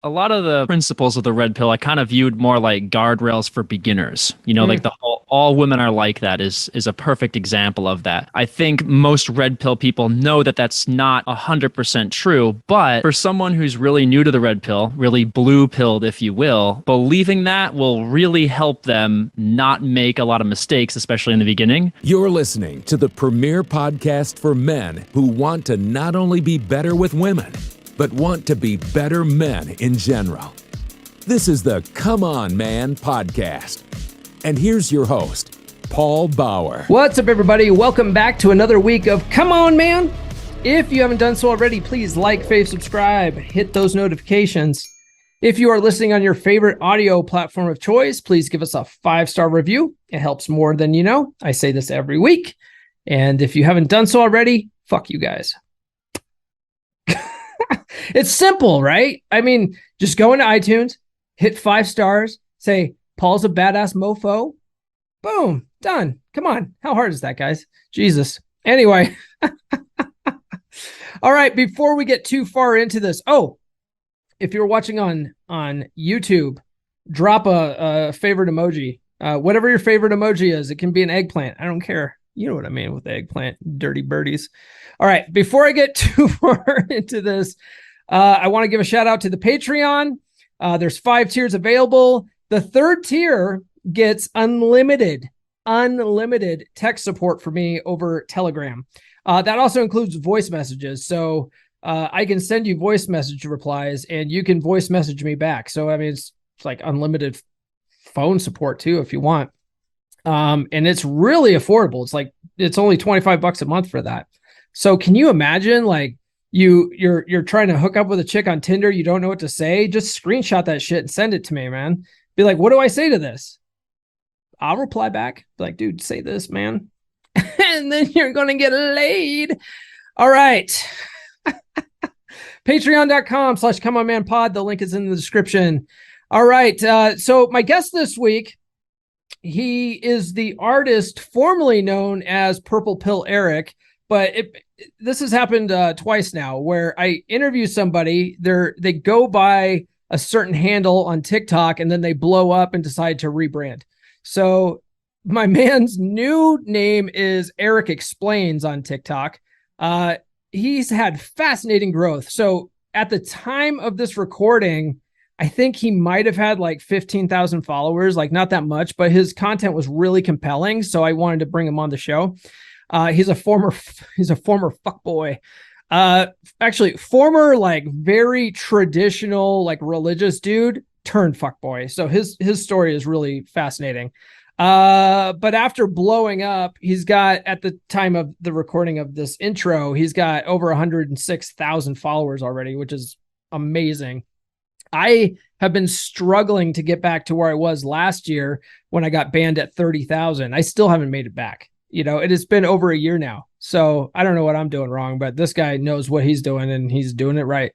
A lot of the principles of the red pill I kind of viewed more like guardrails for beginners. Like Mm. the whole all women are like that is a perfect example of that. I think most red pill people know that that's not 100% true, but for someone who's really new to the red pill, really blue pilled if you will, believing that will really help them not make a lot of mistakes, especially in the beginning. You're listening to the premier podcast for men who want to not only be better with women, but want to be better men in general. This is the Come On Man podcast. And here's your host, Paul Bauer. What's up, everybody? Welcome back to another week of Come On Man. If you haven't done so already, please like, fave, subscribe, hit those notifications. If you are listening on your favorite audio platform of choice, please give us a 5-star review. It helps more than you know. I say this every week. And if you haven't done so already, fuck you guys. It's simple, right? I mean, just go into iTunes, hit 5 stars, say, Paul's a badass mofo. Boom, done. Come on. How hard is that, guys? Jesus. Anyway. All right, before we get too far into this. Oh, if you're watching on YouTube, drop a favorite emoji. Whatever your favorite emoji is. It can be an eggplant. I don't care. You know what I mean with the eggplant, dirty birdies. All right, before I get too far into this, I want to give a shout out to the Patreon. There's 5 tiers available. The 3rd tier gets unlimited text support for me over Telegram. That also includes voice messages. So I can send you voice message replies and you can voice message me back. So, I mean, it's like unlimited phone support too, if you want. And it's really affordable. It's only $25 a month for that. So can you imagine, like, you're trying to hook up with a chick on Tinder, you don't know what to say, just screenshot that shit and send it to me, man. Be like, what do I say to this? I'll reply back. Be like, dude, say this, man. And then you're gonna get laid. All right. Patreon.com/ComeOnManPod. The link is in the description. All right. So my guest this week, he is the artist formerly known as Purple Pill Eric, but this has happened twice now where I interview somebody, they go by a certain handle on TikTok and then they blow up and decide to rebrand. So my man's new name is Eric Explains on TikTok. He's had fascinating growth. So at the time of this recording, I think he might have had like 15,000 followers, like not that much, but his content was really compelling. So I wanted to bring him on the show. He's a former fuckboy. Actually, former like very traditional like religious dude turned fuckboy. So his story is really fascinating. But after blowing up, he's got, at the time of the recording of this intro, he's got over 106,000 followers already, which is amazing. I have been struggling to get back to where I was last year when I got banned at 30,000. I still haven't made it back. It has been over a year now. So I don't know what I'm doing wrong, but this guy knows what he's doing and he's doing it right.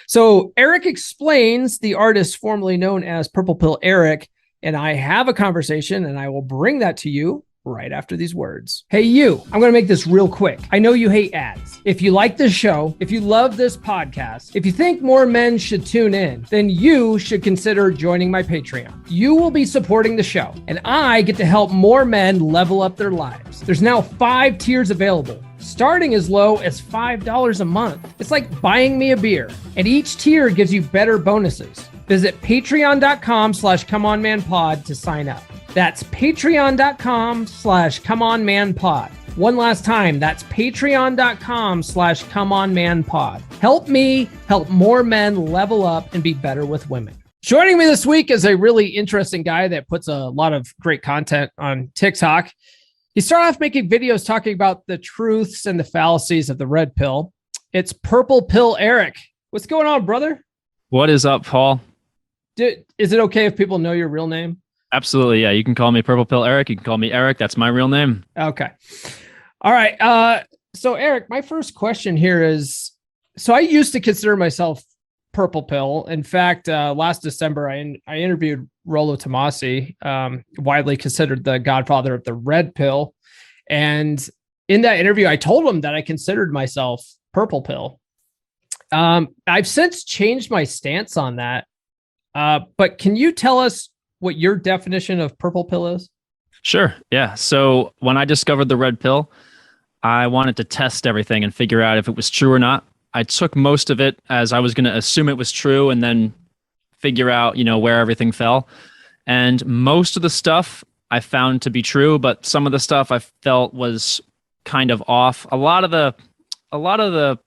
So Eric Explains, the artist formerly known as Purple Pill Eric, and I have a conversation and I will bring that to you right after these words. Hey, you, I'm going to make this real quick. I know you hate ads. If you like this show, if you love this podcast, if you think more men should tune in, then you should consider joining my Patreon. You will be supporting the show, and I get to help more men level up their lives. There's now 5 tiers available, starting as low as $5 a month. It's like buying me a beer, and each tier gives you better bonuses. Visit patreon.com/ComeOnManPod to sign up. That's patreon.com/ComeOnManPod. One last time, that's patreon.com/ComeOnManPod. Help me help more men level up and be better with women. Joining me this week is a really interesting guy that puts a lot of great content on TikTok. He started off making videos talking about the truths and the fallacies of the red pill. It's Purple Pill Eric. What's going on, brother? What is up, Paul? Is it okay if people know your real name? Absolutely, yeah. You can call me Purple Pill Eric. You can call me Eric. That's my real name. Okay. All right. So Eric, my first question here is, so I used to consider myself Purple Pill. In fact, last December, I interviewed Rollo Tomasi, widely considered the godfather of the red pill. And in that interview, I told him that I considered myself Purple Pill. I've since changed my stance on that. But can you tell us what your definition of purple pill is? Sure. Yeah. So when I discovered the red pill, I wanted to test everything and figure out if it was true or not. I took most of it as I was going to assume it was true and then figure out, where everything fell. And most of the stuff I found to be true, but some of the stuff I felt was kind of off. A lot of the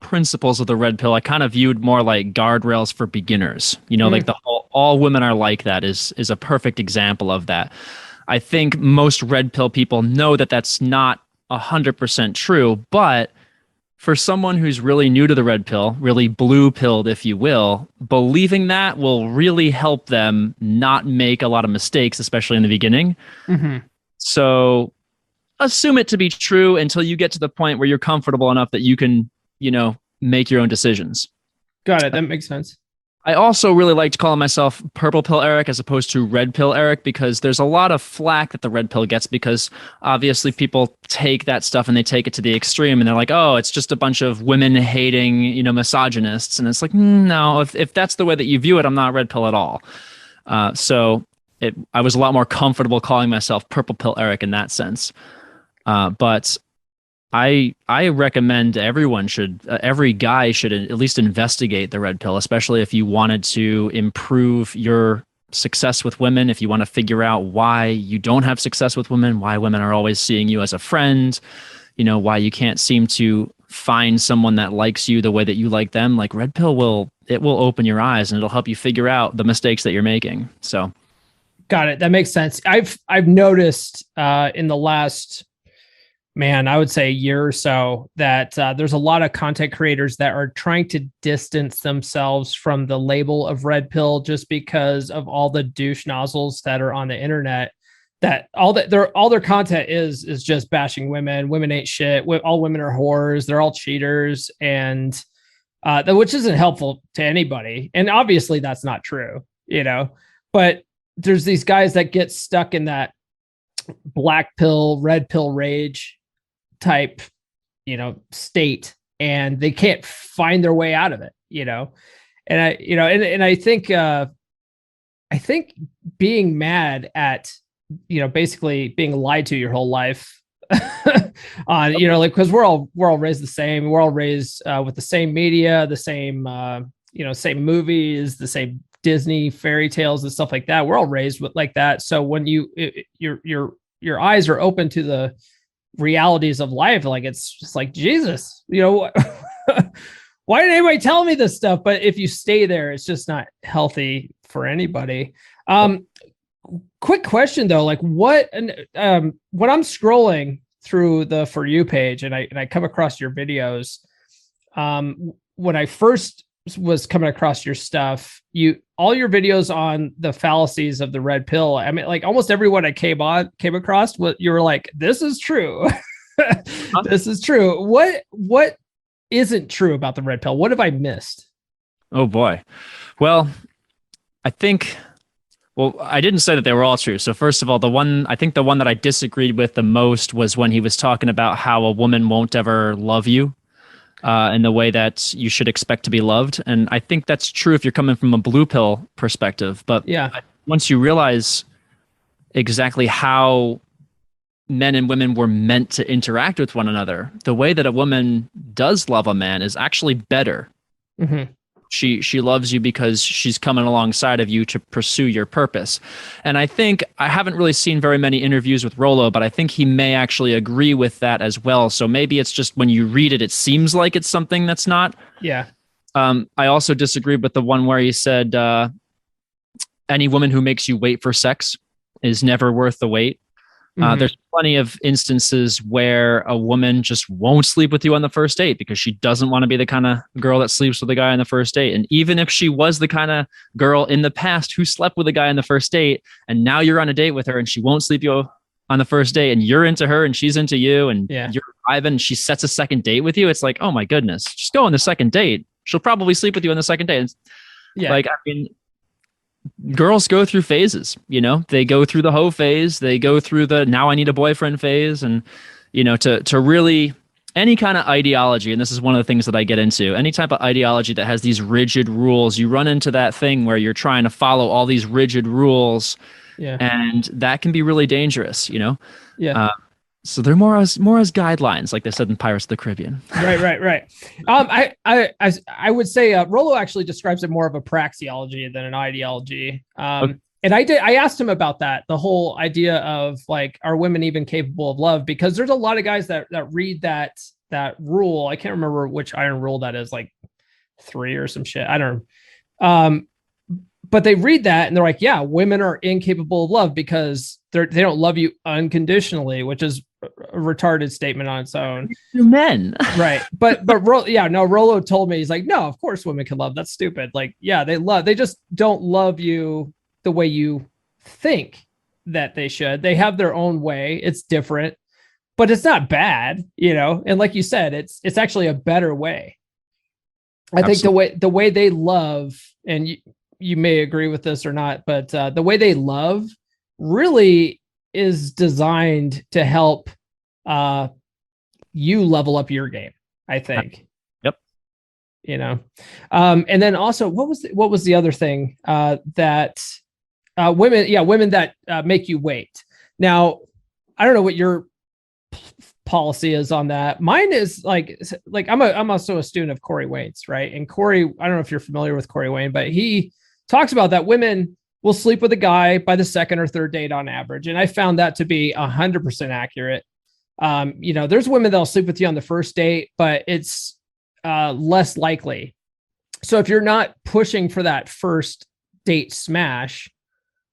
principles of the red pill I kind of viewed more like guardrails for beginners. Like the whole all women are like that is a perfect example of that. I think most red pill people know that that's not 100% true, but for someone who's really new to the red pill, really blue pilled, if you will, believing that will really help them not make a lot of mistakes, especially in the beginning. Mm-hmm. So assume it to be true until you get to the point where you're comfortable enough that you can, make your own decisions. Got it. That makes sense. I also really liked calling myself Purple Pill Eric as opposed to Red Pill Eric, because there's a lot of flack that the red pill gets, because obviously people take that stuff and they take it to the extreme and they're like, oh, it's just a bunch of women hating, misogynists. And it's like, no, if that's the way that you view it, I'm not Red Pill at all. So I was a lot more comfortable calling myself Purple Pill Eric in that sense. But I recommend every guy should at least investigate the red pill, especially if you wanted to improve your success with women, if you want to figure out why you don't have success with women, why women are always seeing you as a friend, why you can't seem to find someone that likes you the way that you like them. Like red pill will open your eyes and it'll help you figure out the mistakes that you're making. So got it. That makes sense. I've noticed in the last, I would say a year or so that there's a lot of content creators that are trying to distance themselves from the label of red pill just because of all the douche nozzles that are on the internet. That all their content is just bashing women. Women ain't shit. All women are whores. They're all cheaters, and which isn't helpful to anybody. And obviously that's not true, But there's these guys that get stuck in that black pill, red pill rage type, state, and they can't find their way out of it, And I think being mad at, basically being lied to your whole life on, because we're all raised the same. We're all raised with the same media, the same, same movies, the same Disney fairy tales and stuff like that. We're all raised with like that. So when your eyes are open to the realities of life, like it's just like, Jesus, why didn't anybody tell me this stuff? But if you stay there, it's just not healthy for anybody. Quick question though, like when I'm scrolling through the For You page and I come across your videos, when I first was coming across your stuff, all your videos on the fallacies of the red pill. I mean, like almost everyone I came across, you were like, this is true. This is true. What isn't true about the red pill? What have I missed? Oh boy. Well, I didn't say that they were all true. So first of all, the one that I disagreed with the most was when he was talking about how a woman won't ever love you in the way that you should expect to be loved. And I think that's true if you're coming from a blue pill perspective. But yeah, once you realize exactly how men and women were meant to interact with one another, the way that a woman does love a man is actually better. Mm-hmm. She loves you because she's coming alongside of you to pursue your purpose. And I think I haven't really seen very many interviews with Rollo, but I think he may actually agree with that as well. So maybe it's just when you read it, it seems like it's something that's not. Yeah. I also disagreed with the one where he said, any woman who makes you wait for sex is never worth the wait. Mm-hmm. There's plenty of instances where a woman just won't sleep with you on the first date because she doesn't want to be the kind of girl that sleeps with a guy on the first date. And even if she was the kind of girl in the past who slept with a guy on the first date, and now you're on a date with her and she won't sleep you on the first date, and you're into her and she's into you, and you're vibing, and she sets a second date with you, it's like, oh my goodness, just go on the second date. She'll probably sleep with you on the second date. Like, I mean, girls go through phases, they go through the hoe phase, they go through the now I need a boyfriend phase. And, to really any kind of ideology, and this is one of the things that I get into, any type of ideology that has these rigid rules, you run into that thing where you're trying to follow all these rigid rules, Yeah. and that can be really dangerous, you know? Yeah. So they're more as guidelines, like they said in Pirates of the Caribbean. Right. I would say Rollo actually describes it more of a praxeology than an ideology. Okay. And I asked him about that, the whole idea of like, are women even capable of love? Because there's a lot of guys that read that rule. I can't remember which iron rule that is, like 3 or some shit. I don't know. But they read that and they're like, yeah, women are incapable of love because they don't love you unconditionally, which is a retarded statement on its own. You're men. Right. But Rollo told me, he's like, no, of course women can love. That's stupid. Like, yeah, they just don't love you the way you think that they should. They have their own way. It's different, but it's not bad, you know? And like you said, it's actually a better way. I think the way they love, and you may agree with this or not, but the way they love really is designed to help you level up your game, I think. Yep. You know, and then also, what was the other thing that women that make you wait? Now, I don't know what your policy is on that. Mine is like I'm also a student of Corey Wayne's, right? And Corey, I don't know if you're familiar with Corey Wayne, but he talks about that women will sleep with a guy by the second or third date on average. And I found that to be 100% accurate. You know, there's women that'll sleep with you on the first date, but it's less likely. So if you're not pushing for that first date smash,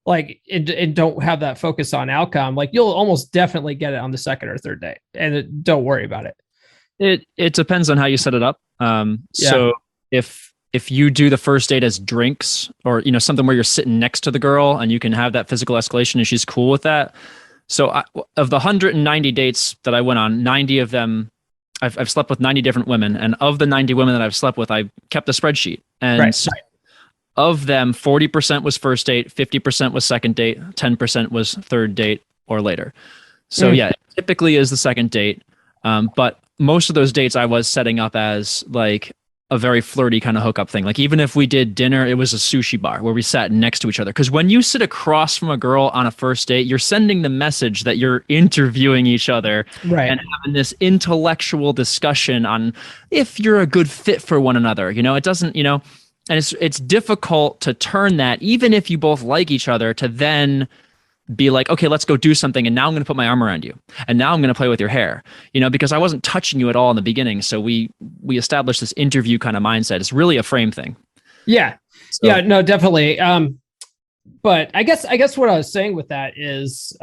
like and don't have that focus on outcome, like you'll almost definitely get it on the second or third date, and don't worry about it. It depends on how you set it up. So if you do the first date as drinks, or, you know, something where you're sitting next to the girl and you can have that physical escalation and she's cool with that. So of the 190 dates that I went on, 90 of them, I've slept with 90 different women. And of the 90 women that I've slept with, I kept a spreadsheet. And so of them, 40% was first date, 50% was second date, 10% was third date or later. So yeah, it typically is the second date. But most of those dates I was setting up as like a very flirty kind of hookup thing. Like even if we did dinner, it was a sushi bar where we sat next to each other. Because when you sit across from a girl on a first date, you're sending the message that you're interviewing each other, right, and having this intellectual discussion on if you're a good fit for one another. You know, it doesn't, you know, and it's difficult to turn that, even if you both like each other, to then be like, okay, let's go do something. And now I'm going to put my arm around you. And now I'm going to play with your hair, you know, because I wasn't touching you at all in the beginning. So we established this interview kind of mindset. It's really a frame thing. Yeah. So. Yeah, no, definitely. But I guess what I was saying with that is,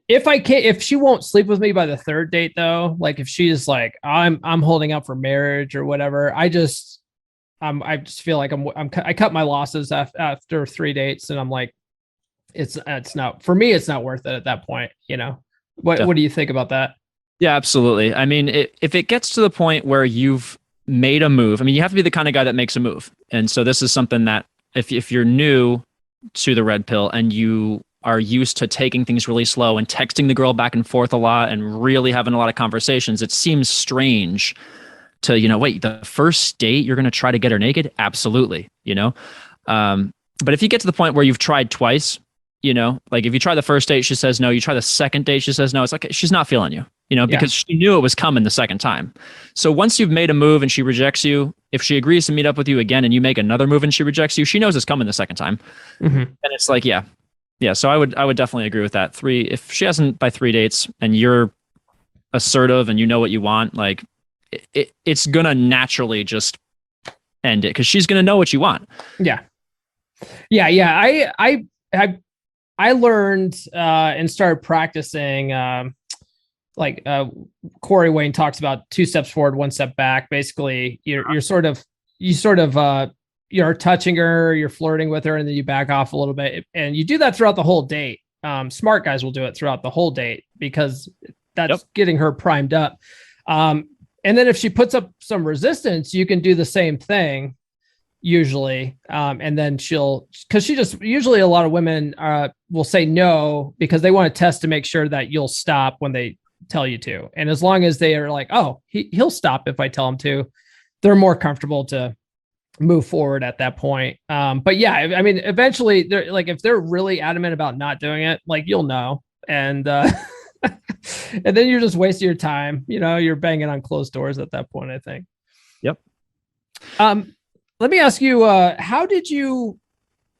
if she won't sleep with me by the third date though, like if she's like, I'm holding out for marriage or whatever, I just feel like I cut my losses after 3 dates, and I'm like, it's not, for me, it's not worth it at that point, you know. What do you think about that? Yeah, absolutely. I mean, if it gets to the point where you've made a move, I mean, you have to be the kind of guy that makes a move. And so this is something that if you're new to the red pill and you are used to taking things really slow and texting the girl back and forth a lot and really having a lot of conversations, it seems strange to, you know, wait, the first date, you're going to try to get her naked? Absolutely. You know? But if you get to the point where you've tried twice, you know, like if you try the first date, she says no, you try the second date, she says no, it's like, she's not feeling you, you know, because she knew it was coming the second time. So once you've made a move and she rejects you, if she agrees to meet up with you again and you make another move and she rejects you, she knows it's coming the second time. Mm-hmm. And it's like, yeah. So I would definitely agree with that. If she hasn't by 3 dates and you're assertive and you know what you want, like it's going to naturally just end it because she's going to know what you want. Yeah. I learned and started practicing Corey Wayne talks about 2 steps forward, 1 step back. Basically, you're touching her, you're flirting with her, and then you back off a little bit. And you do that throughout the whole date. Smart guys will do it throughout the whole date because that's getting her primed up. And then if she puts up some resistance, you can do the same thing usually. And then usually a lot of women will say no because they want to test to make sure that you'll stop when they tell you to. And as long as they are like, oh, he'll stop if I tell him to, they're more comfortable to move forward at that point. But yeah, I mean, eventually they're like, if they're really adamant about not doing it, like, you'll know. And, and then you're just wasting your time. You know, you're banging on closed doors at that point, I think. Yep. Let me ask you, how did you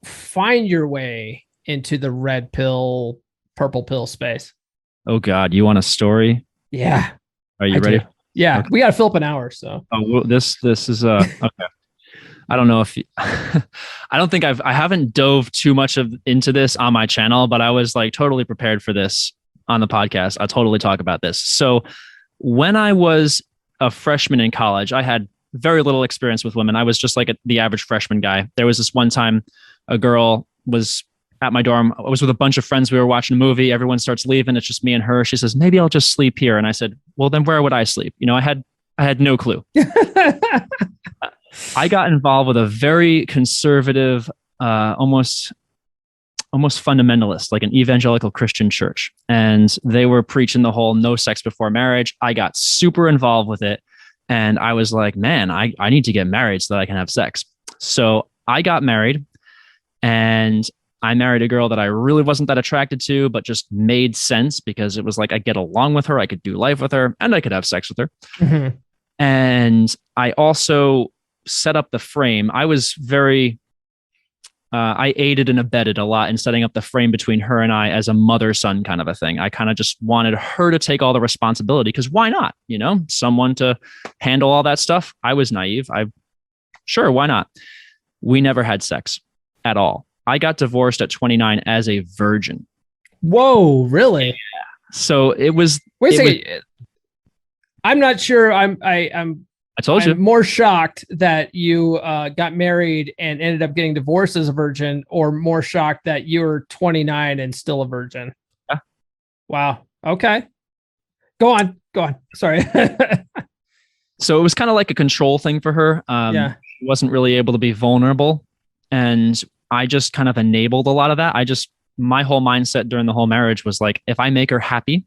find your way into the red pill, purple pill space? Oh God, you want a story? Yeah. Are you ready? Do. Yeah, okay. We got to fill up an hour. So well, this is okay. I don't know if I don't think I haven't dove too much into this on my channel, but I was like totally prepared for this on the podcast. I'll totally talk about this. So when I was a freshman in college, I had very little experience with women. I was just like the average freshman guy. There was this one time a girl was at my dorm. I was with a bunch of friends. We were watching a movie. Everyone starts leaving. It's just me and her. She says, maybe I'll just sleep here. And I said, well, then where would I sleep? You know, I had no clue. I got involved with a very conservative, almost fundamentalist, like an evangelical Christian church. And they were preaching the whole no sex before marriage. I got super involved with it. And I was like, man, I need to get married so that I can have sex. So I got married, and I married a girl that I really wasn't that attracted to, but just made sense because it was like I get along with her, I could do life with her, and I could have sex with her. Mm-hmm. And I also set up the frame. I was very, I aided and abetted a lot in setting up the frame between her and I as a mother-son kind of a thing. I kind of just wanted her to take all the responsibility because why not? You know, someone to handle all that stuff. I was naive. Sure, why not? We never had sex at all. I got divorced at 29 as a virgin. Whoa, really? Yeah. So it was. Wait a second. I'm not sure. I told you. I'm more shocked that you got married and ended up getting divorced as a virgin, or more shocked that you were 29 and still a virgin. Yeah. Wow. Okay. Go on. Sorry. So it was kind of like a control thing for her. Yeah. She wasn't really able to be vulnerable. And I just kind of enabled a lot of that. My whole mindset during the whole marriage was like, if I make her happy,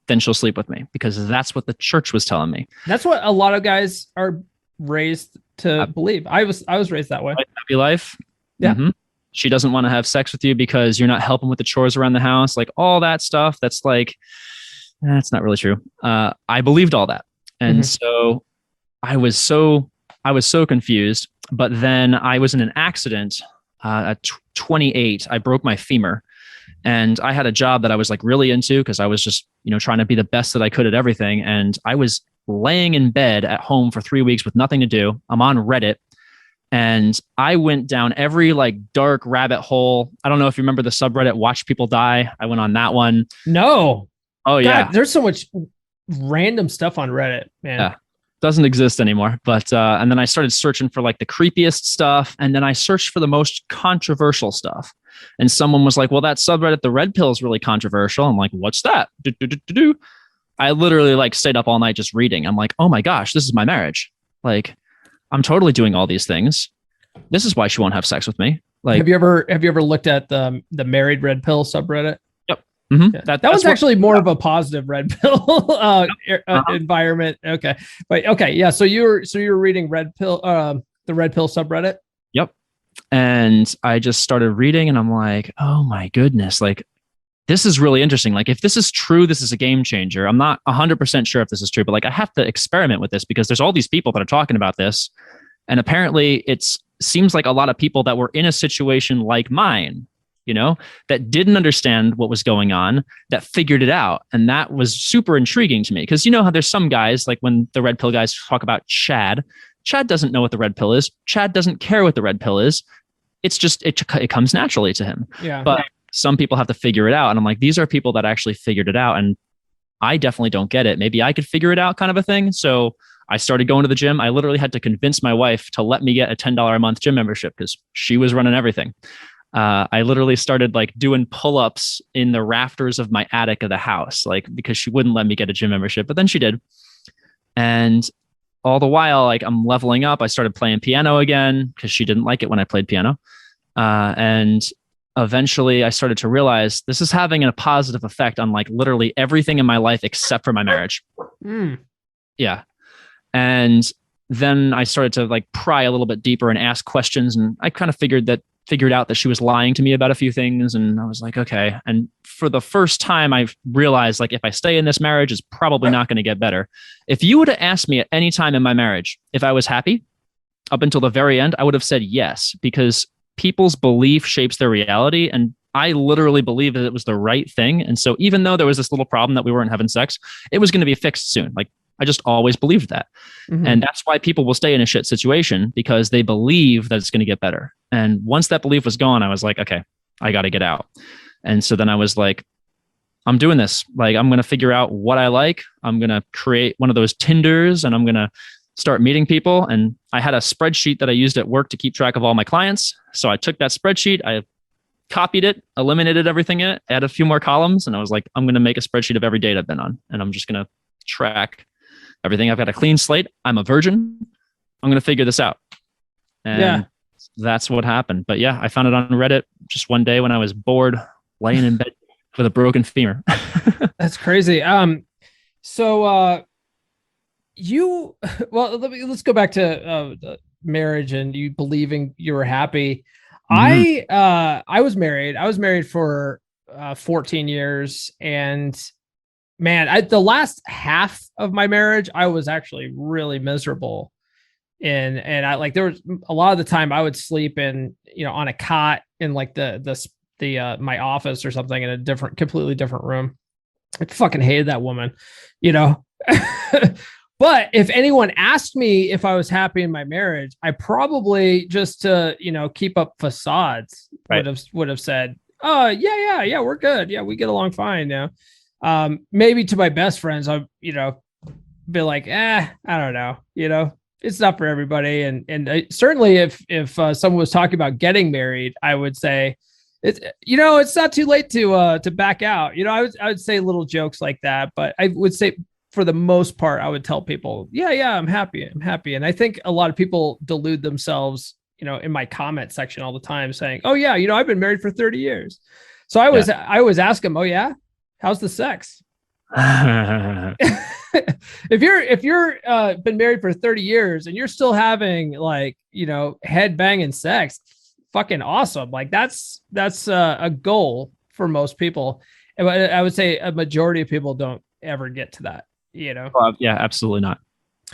then she'll sleep with me, because that's what the church was telling me. That's what a lot of guys are raised to believe. I was raised that way. Happy life. Yeah. Mm-hmm. She doesn't want to have sex with you because you're not helping with the chores around the house. Like all that stuff. That's like, that's not really true. I believed all that. And so I was so confused, but then I was in an accident at 28. I broke my femur. And I had a job that I was like really into because I was just, trying to be the best that I could at everything. And I was laying in bed at home for 3 weeks with nothing to do. I'm on Reddit, and I went down every like dark rabbit hole. I don't know if you remember the subreddit Watch People Die. I went on that one. No. Oh yeah. God, there's so much random stuff on Reddit, man. Yeah. Doesn't exist anymore. But and then I started searching for like the creepiest stuff, and then I searched for the most controversial stuff. And someone was like, well, that subreddit, the red pill, is really controversial. I'm like, what's that? I literally like stayed up all night just reading. I'm like, oh my gosh, this is my marriage. Like, I'm totally doing all these things. This is why she won't have sex with me. Like, have you ever looked at the married red pill subreddit? Yep. Mm-hmm. Yeah. That was actually more of a positive red pill environment. Okay. But okay. Yeah. So you're reading red pill, the red pill subreddit. Yep. And I just started reading, and I'm like, oh my goodness, like this is really interesting. Like if this is true, this is a game changer. I'm not 100% sure if this is true, but like I have to experiment with this because there's all these people that are talking about this. And apparently seems like a lot of people that were in a situation like mine, that didn't understand what was going on, that figured it out. And that was super intriguing to me because you know how there's some guys, like when the red pill guys talk about Chad doesn't know what the red pill is. Chad doesn't care what the red pill is. It's just, it comes naturally to him. Yeah. But some people have to figure it out. And I'm like, these are people that actually figured it out. And I definitely don't get it. Maybe I could figure it out kind of a thing. So I started going to the gym. I literally had to convince my wife to let me get a $10 a month gym membership because she was running everything. I literally started like doing pull-ups in the rafters of my attic of the house, like because she wouldn't let me get a gym membership, but then she did. And all the while, like I'm leveling up. I started playing piano again because she didn't like it when I played piano. And eventually I started to realize this is having a positive effect on like literally everything in my life except for my marriage. Yeah. And then I started to like pry a little bit deeper and ask questions. And I kind of figured out that she was lying to me about a few things. And I was like, okay. And for the first time, I've realized like, if I stay in this marriage, it's probably not going to get better. If you would have asked me at any time in my marriage if I was happy up until the very end, I would have said yes, because people's belief shapes their reality. And I literally believed that it was the right thing. And so even though there was this little problem that we weren't having sex, it was going to be fixed soon. Like, I just always believed that. And that's why people will stay in a shit situation, because they believe that it's going to get better. And once that belief was gone, I was like, okay, I got to get out. And so then I was like, I'm doing this. Like, I'm going to figure out what I like. I'm going to create one of those Tinders and I'm going to start meeting people. And I had a spreadsheet that I used at work to keep track of all my clients. So I took that spreadsheet, I copied it, eliminated everything in it, added a few more columns. And I was like, I'm going to make a spreadsheet of every date I've been on. And I'm just going to track everything. I've got a clean slate. I'm a virgin. I'm going to figure this out. And that's what happened. But yeah, I found it on Reddit just one day when I was bored, laying in bed with a broken femur. That's crazy. Let's go back to the marriage and you believing you were happy. I was married. I was married for 14 years, and man, the last half of my marriage, I was actually really miserable. And I like, there was a lot of the time I would sleep in, on a cot in like my office or something in a completely different room. I fucking hated that woman, But if anyone asked me if I was happy in my marriage, I probably, just to, keep up facades, would have said, oh yeah, we're good. Yeah, we get along fine now. Maybe to my best friends, I'll, be like, I don't know, it's not for everybody. And certainly if someone was talking about getting married, I would say, it's not too late to back out. I would say little jokes like that, but I would say for the most part, I would tell people, yeah, I'm happy. And I think a lot of people delude themselves, in my comment section all the time saying, oh yeah, I've been married for 30 years. So I always ask them, oh yeah, how's the sex? If you're been married for 30 years and you're still having like, head banging sex, fucking awesome. Like that's a goal for most people. And I would say a majority of people don't ever get to that, Yeah, absolutely not.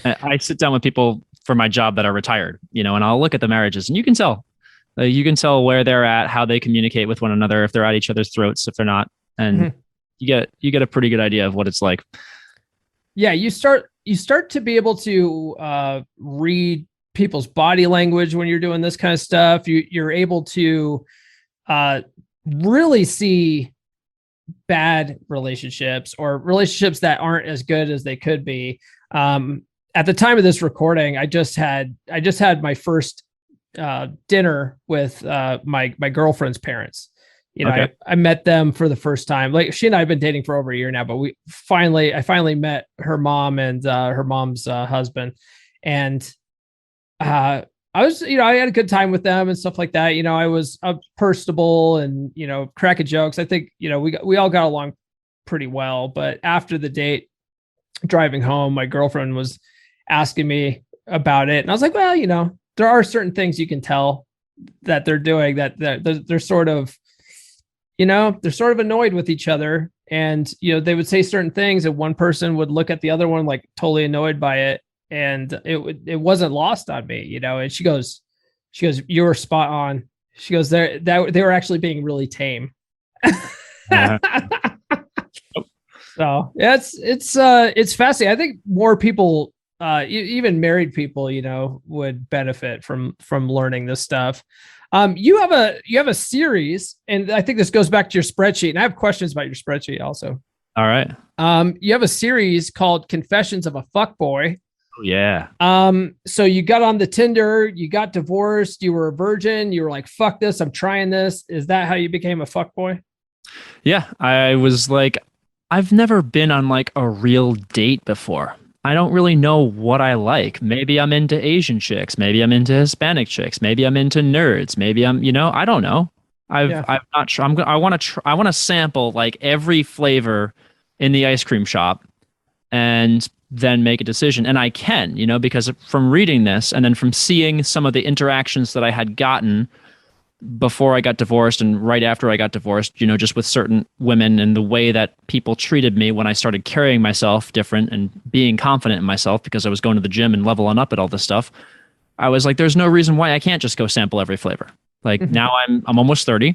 I sit down with people for my job that are retired, and I'll look at the marriages and you can tell where they're at, how they communicate with one another, if they're at each other's throats, if they're not. And you get a pretty good idea of what it's like. Yeah, you start to be able to read people's body language when you're doing this kind of stuff. You're able to really see bad relationships or relationships that aren't as good as they could be. At the time of this recording, I just had my first dinner with my girlfriend's parents. Okay. I met them for the first time. Like, she and I have been dating for over a year now, but I finally met her mom and her mom's husband. And I was, I had a good time with them and stuff like that. I was personable and, cracking jokes. I think, we all got along pretty well. But after the date, driving home, my girlfriend was asking me about it. And I was like, well, there are certain things you can tell that they're doing that they're sort of, they're sort of annoyed with each other. And, they would say certain things and one person would look at the other one like totally annoyed by it. And it wasn't lost on me, and she goes, you were spot on. She goes, they were actually being really tame. So yeah, it's fascinating. I think more people, even married people, would benefit from learning this stuff. You have a series, and I think this goes back to your spreadsheet, and I have questions about your spreadsheet also. All right. You have a series called Confessions of a Fuckboy. Oh, yeah. So you got on the Tinder, you got divorced, you were a virgin, you were like, fuck this, I'm trying this. Is that how you became a fuckboy? Yeah. I was like, I've never been on like a real date before. I don't really know what I like. Maybe I'm into Asian chicks. Maybe I'm into Hispanic chicks. Maybe I'm into nerds. Maybe I'm, I don't know. I'm not sure. I want to I want to sample like every flavor in the ice cream shop and then make a decision. And I can, because from reading this and then from seeing some of the interactions that I had gotten before I got divorced and right after I got divorced, just with certain women and the way that people treated me when I started carrying myself different and being confident in myself because I was going to the gym and leveling up at all this stuff. I was like, there's no reason why I can't just go sample every flavor. Like now I'm almost 30,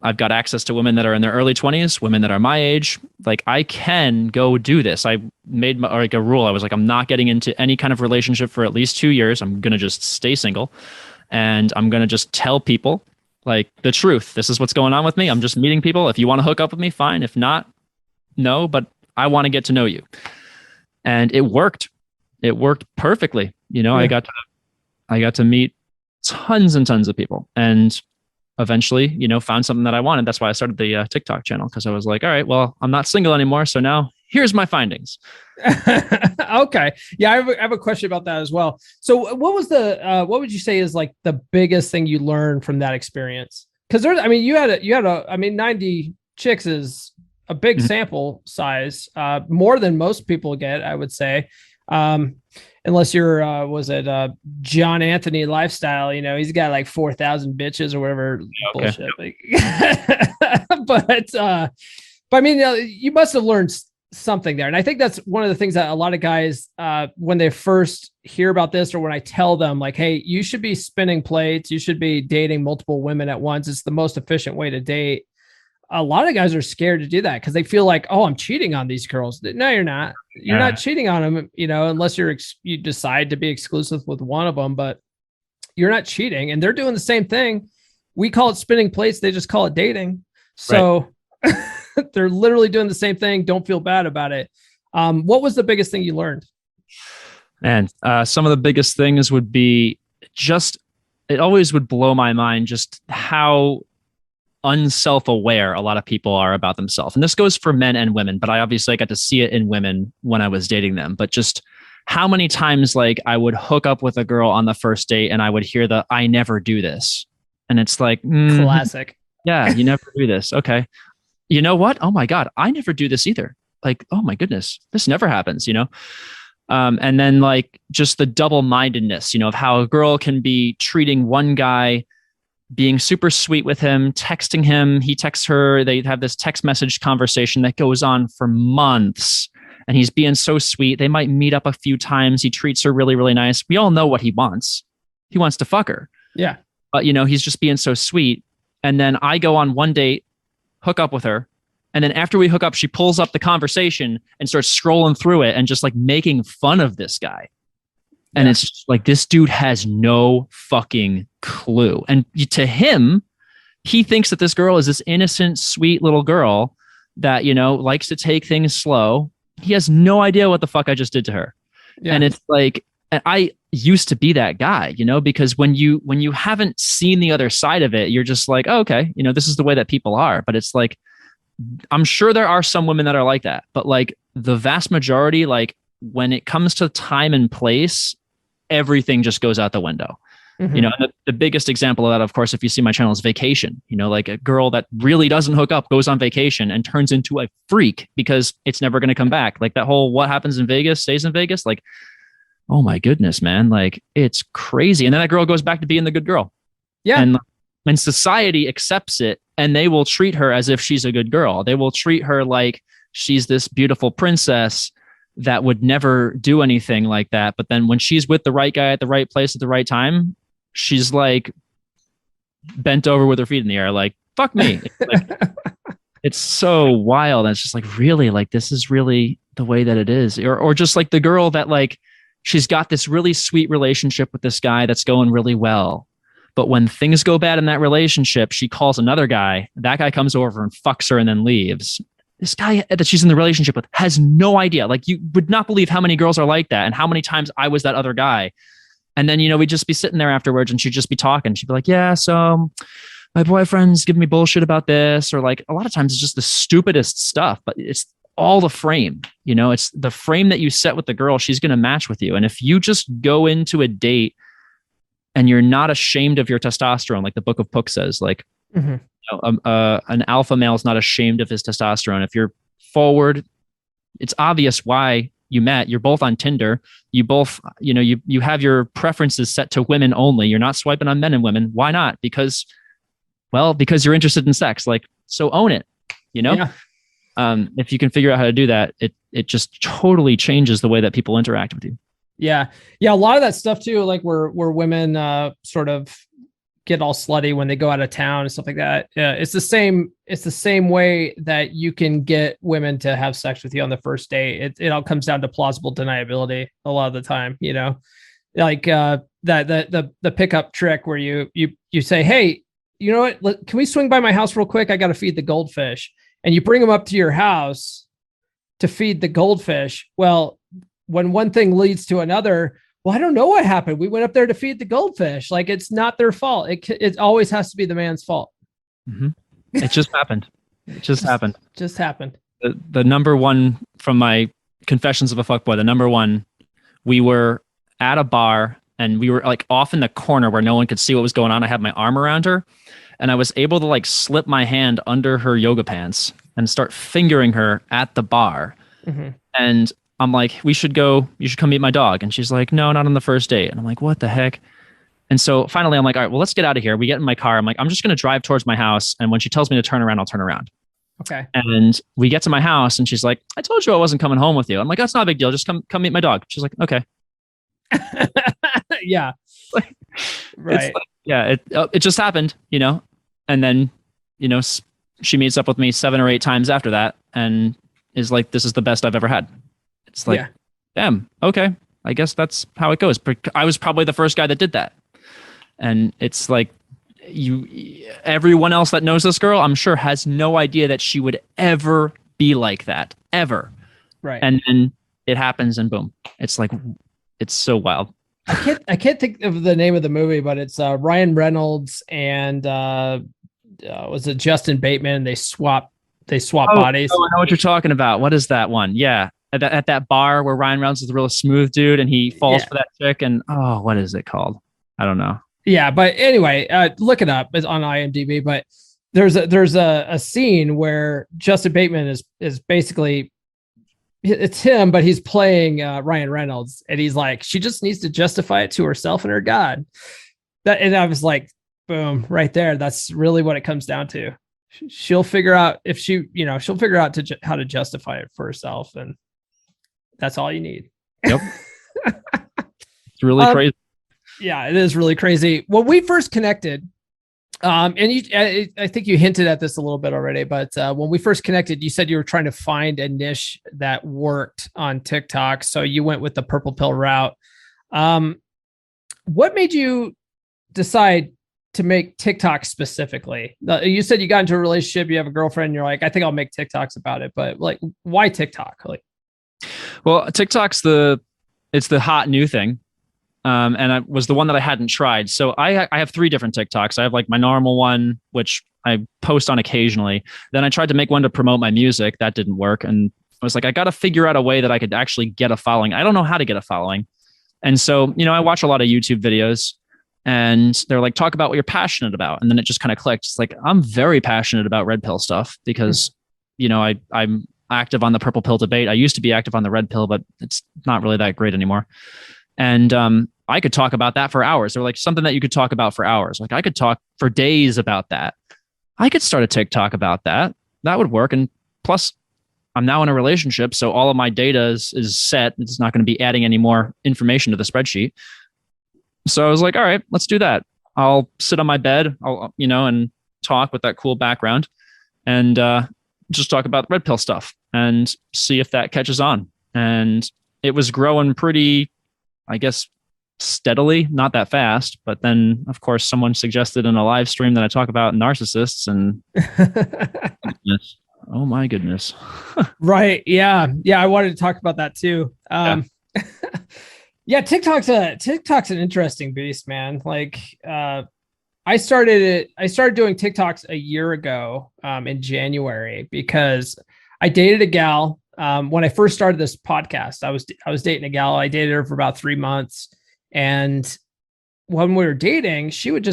I've got access to women that are in their early 20s, women that are my age. Like I can go do this. I made like a rule. I was like, I'm not getting into any kind of relationship for at least 2 years. I'm going to just stay single and I'm going to just tell people like the truth. This is what's going on with me. I'm just meeting people. If you want to hook up with me, fine. If not, no, but I want to get to know you. And it worked. It worked perfectly. Yeah. I got to meet tons and tons of people and eventually, found something that I wanted. That's why I started the TikTok channel, because I was like, all right, well, I'm not single anymore. So now here's my findings. Okay. Yeah. I have a question about that as well. So what was what would you say is like the biggest thing you learned from that experience? Cause you had 90 chicks is a big sample size, more than most people get, I would say. Unless you're, John Anthony lifestyle, he's got like 4,000 bitches or whatever bullshit. Like, but you must have learned something there. And I think that's one of the things that a lot of guys, when they first hear about this, or when I tell them like, hey, you should be spinning plates, you should be dating multiple women at once. It's the most efficient way to date. A lot of guys are scared to do that because they feel like, oh, I'm cheating on these girls. No, you're not. You're not cheating on them, unless you decide to be exclusive with one of them, but you're not cheating. And they're doing the same thing. We call it spinning plates. They just call it dating. So they're literally doing the same thing. Don't feel bad about it. What was the biggest thing you learned? And some of the biggest things would be it always would blow my mind just how unself-aware a lot of people are about themselves. And this goes for men and women, but I got to see it in women when I was dating them. But just how many times like I would hook up with a girl on the first date and I would hear I never do this. And it's like, classic. Yeah, you never do this. Okay. You know what? Oh my God, I never do this either. Like, oh my goodness, this never happens, And then like just the double-mindedness, of how a girl can be treating one guy, being super sweet with him, texting him, he texts her, they have this text message conversation that goes on for months and he's being so sweet. They might meet up a few times. He treats her really, really nice. We all know what he wants. He wants to fuck her. Yeah. But he's just being so sweet. And then I go on one date, hook up with her. And then after we hook up, she pulls up the conversation and starts scrolling through it and just like making fun of this guy. And it's just like, this dude has no fucking clue. And to him, he thinks that this girl is this innocent, sweet little girl that, likes to take things slow. He has no idea what the fuck I just did to her. Yeah. And it's like, I used to be that guy, because when you haven't seen the other side of it, you're just like, oh, okay, this is the way that people are. But it's like, I'm sure there are some women that are like that, but like the vast majority, like when it comes to time and place, everything just goes out the window. And the biggest example of that, of course, if you see my channel, is vacation. Like a girl that really doesn't hook up goes on vacation and turns into a freak because it's never going to come back. Like that whole what happens in Vegas stays in Vegas. Like, oh my goodness, man. Like it's crazy. And then that girl goes back to being the good girl. Yeah. And society accepts it and they will treat her as if she's a good girl. They will treat her like she's this beautiful princess that would never do anything like that. But then when she's with the right guy at the right place at the right time, she's like bent over with her feet in the air, like, fuck me. It's so wild. And it's just like, really, like, this is really the way that it is. Or just like the girl that like, she's got this really sweet relationship with this guy that's going really well. But when things go bad in that relationship, she calls another guy. That guy comes over and fucks her and then leaves. This guy that she's in the relationship with has no idea. Like, you would not believe how many girls are like that and how many times I was that other guy. And then, we'd just be sitting there afterwards and she'd just be talking. She'd be like, yeah, so my boyfriend's giving me bullshit about this. Or like, a lot of times it's just the stupidest stuff, but it's all the frame. It's the frame that you set with the girl. She's going to match with you. And if you just go into a date and you're not ashamed of your testosterone, like the Book of Puck says, like, Mm-hmm. An alpha male is not ashamed of his testosterone. If you're forward, it's obvious why you met. You're both on Tinder. You both, you have your preferences set to women only. You're not swiping on men and women. Why not? Because you're interested in sex. Like, so own it, Yeah. If you can figure out how to do that, it just totally changes the way that people interact with you. Yeah. Yeah. A lot of that stuff too, like where women sort of get all slutty when they go out of town and stuff like that. It's the same way that you can get women to have sex with you on the first date. It all comes down to plausible deniability a lot of the time, like the pickup trick where you say, hey, you know what? Can we swing by my house real quick? I got to feed the goldfish. And you bring them up to your house to feed the goldfish. Well, when one thing leads to another, well, I don't know what happened. We went up there to feed the goldfish. Like, it's not their fault. It always has to be the man's fault. Mm-hmm. It just happened. It just happened. Just happened. The number one from my Confessions of a Fuckboy, the number one, we were at a bar and we were like off in the corner where no one could see what was going on. I had my arm around her and I was able to like slip my hand under her yoga pants and start fingering her at the bar. Mm-hmm. And I'm like, you should come meet my dog. And she's like, no, not on the first date. And I'm like, what the heck? And so finally I'm like, all right, well, let's get out of here. We get in my car. I'm like, I'm just going to drive towards my house. And when she tells me to turn around, I'll turn around. Okay. And we get to my house and she's like, I told you I wasn't coming home with you. I'm like, that's not a big deal. Just come meet my dog. She's like, okay. Yeah. Right. It just happened, and then, she meets up with me 7 or 8 times after that and is like, this is the best I've ever had. It's like, damn, okay. I guess that's how it goes. I was probably the first guy that did that. And it's like, everyone else that knows this girl, I'm sure, has no idea that she would ever be like that, ever. Right. And then it happens and boom. It's like, it's so wild. I can't think of the name of the movie, but it's Ryan Reynolds and was it Justin Bateman? They swap bodies. Oh, I know what you're talking about. What is that one? Yeah. At that bar where Ryan Reynolds is a real smooth dude and he falls for that chick and what is it called? I don't know. Yeah, but anyway, look it up. It's on IMDb. But there's a scene where Justin Bateman is basically, it's him, but he's playing Ryan Reynolds, and he's like, she just needs to justify it to herself and her God. And I was like, boom, right there. That's really what it comes down to. She'll figure out she'll figure out how to justify it for herself, and that's all you need. Yep. It's really crazy. Yeah, it is really crazy. When we first connected, I think you hinted at this a little bit already, but when we first connected, you said you were trying to find a niche that worked on TikTok. So you went with the purple pill route. What made you decide to make TikTok specifically? You said you got into a relationship, you have a girlfriend, and you're like, I think I'll make TikToks about it. But like, why TikTok? Well, TikTok's it's the hot new thing. And I was the one that I hadn't tried. So I have 3 different TikToks. I have like my normal one, which I post on occasionally. Then I tried to make one to promote my music. That didn't work. And I was like, I got to figure out a way that I could actually get a following. I don't know how to get a following. And so, I watch a lot of YouTube videos and they're like, talk about what you're passionate about. And then it just kind of clicked. It's like, I'm very passionate about red pill stuff because, I'm active on the purple pill debate. I used to be active on the red pill, but it's not really that great anymore. And I could talk about that for hours. They're like something that you could talk about for hours. Like I could talk for days about that. I could start a TikTok about that. That would work. And plus, I'm now in a relationship, so all of my data is set. It's not going to be adding any more information to the spreadsheet. So I was like, all right, let's do that. I'll sit on my bed, and talk with that cool background, and just talk about red pill stuff and see if that catches on. And it was growing pretty, I guess, steadily, not that fast. But then, of course, someone suggested in a live stream that I talk about narcissists, and oh my goodness. Right. Yeah. I wanted to talk about that too. Yeah, TikTok's an interesting beast, man. Like, I started doing TikToks a year ago, in January, because I dated a gal. When I first started this podcast, I was dating a gal. I dated her for about 3 months, and when we were dating, she would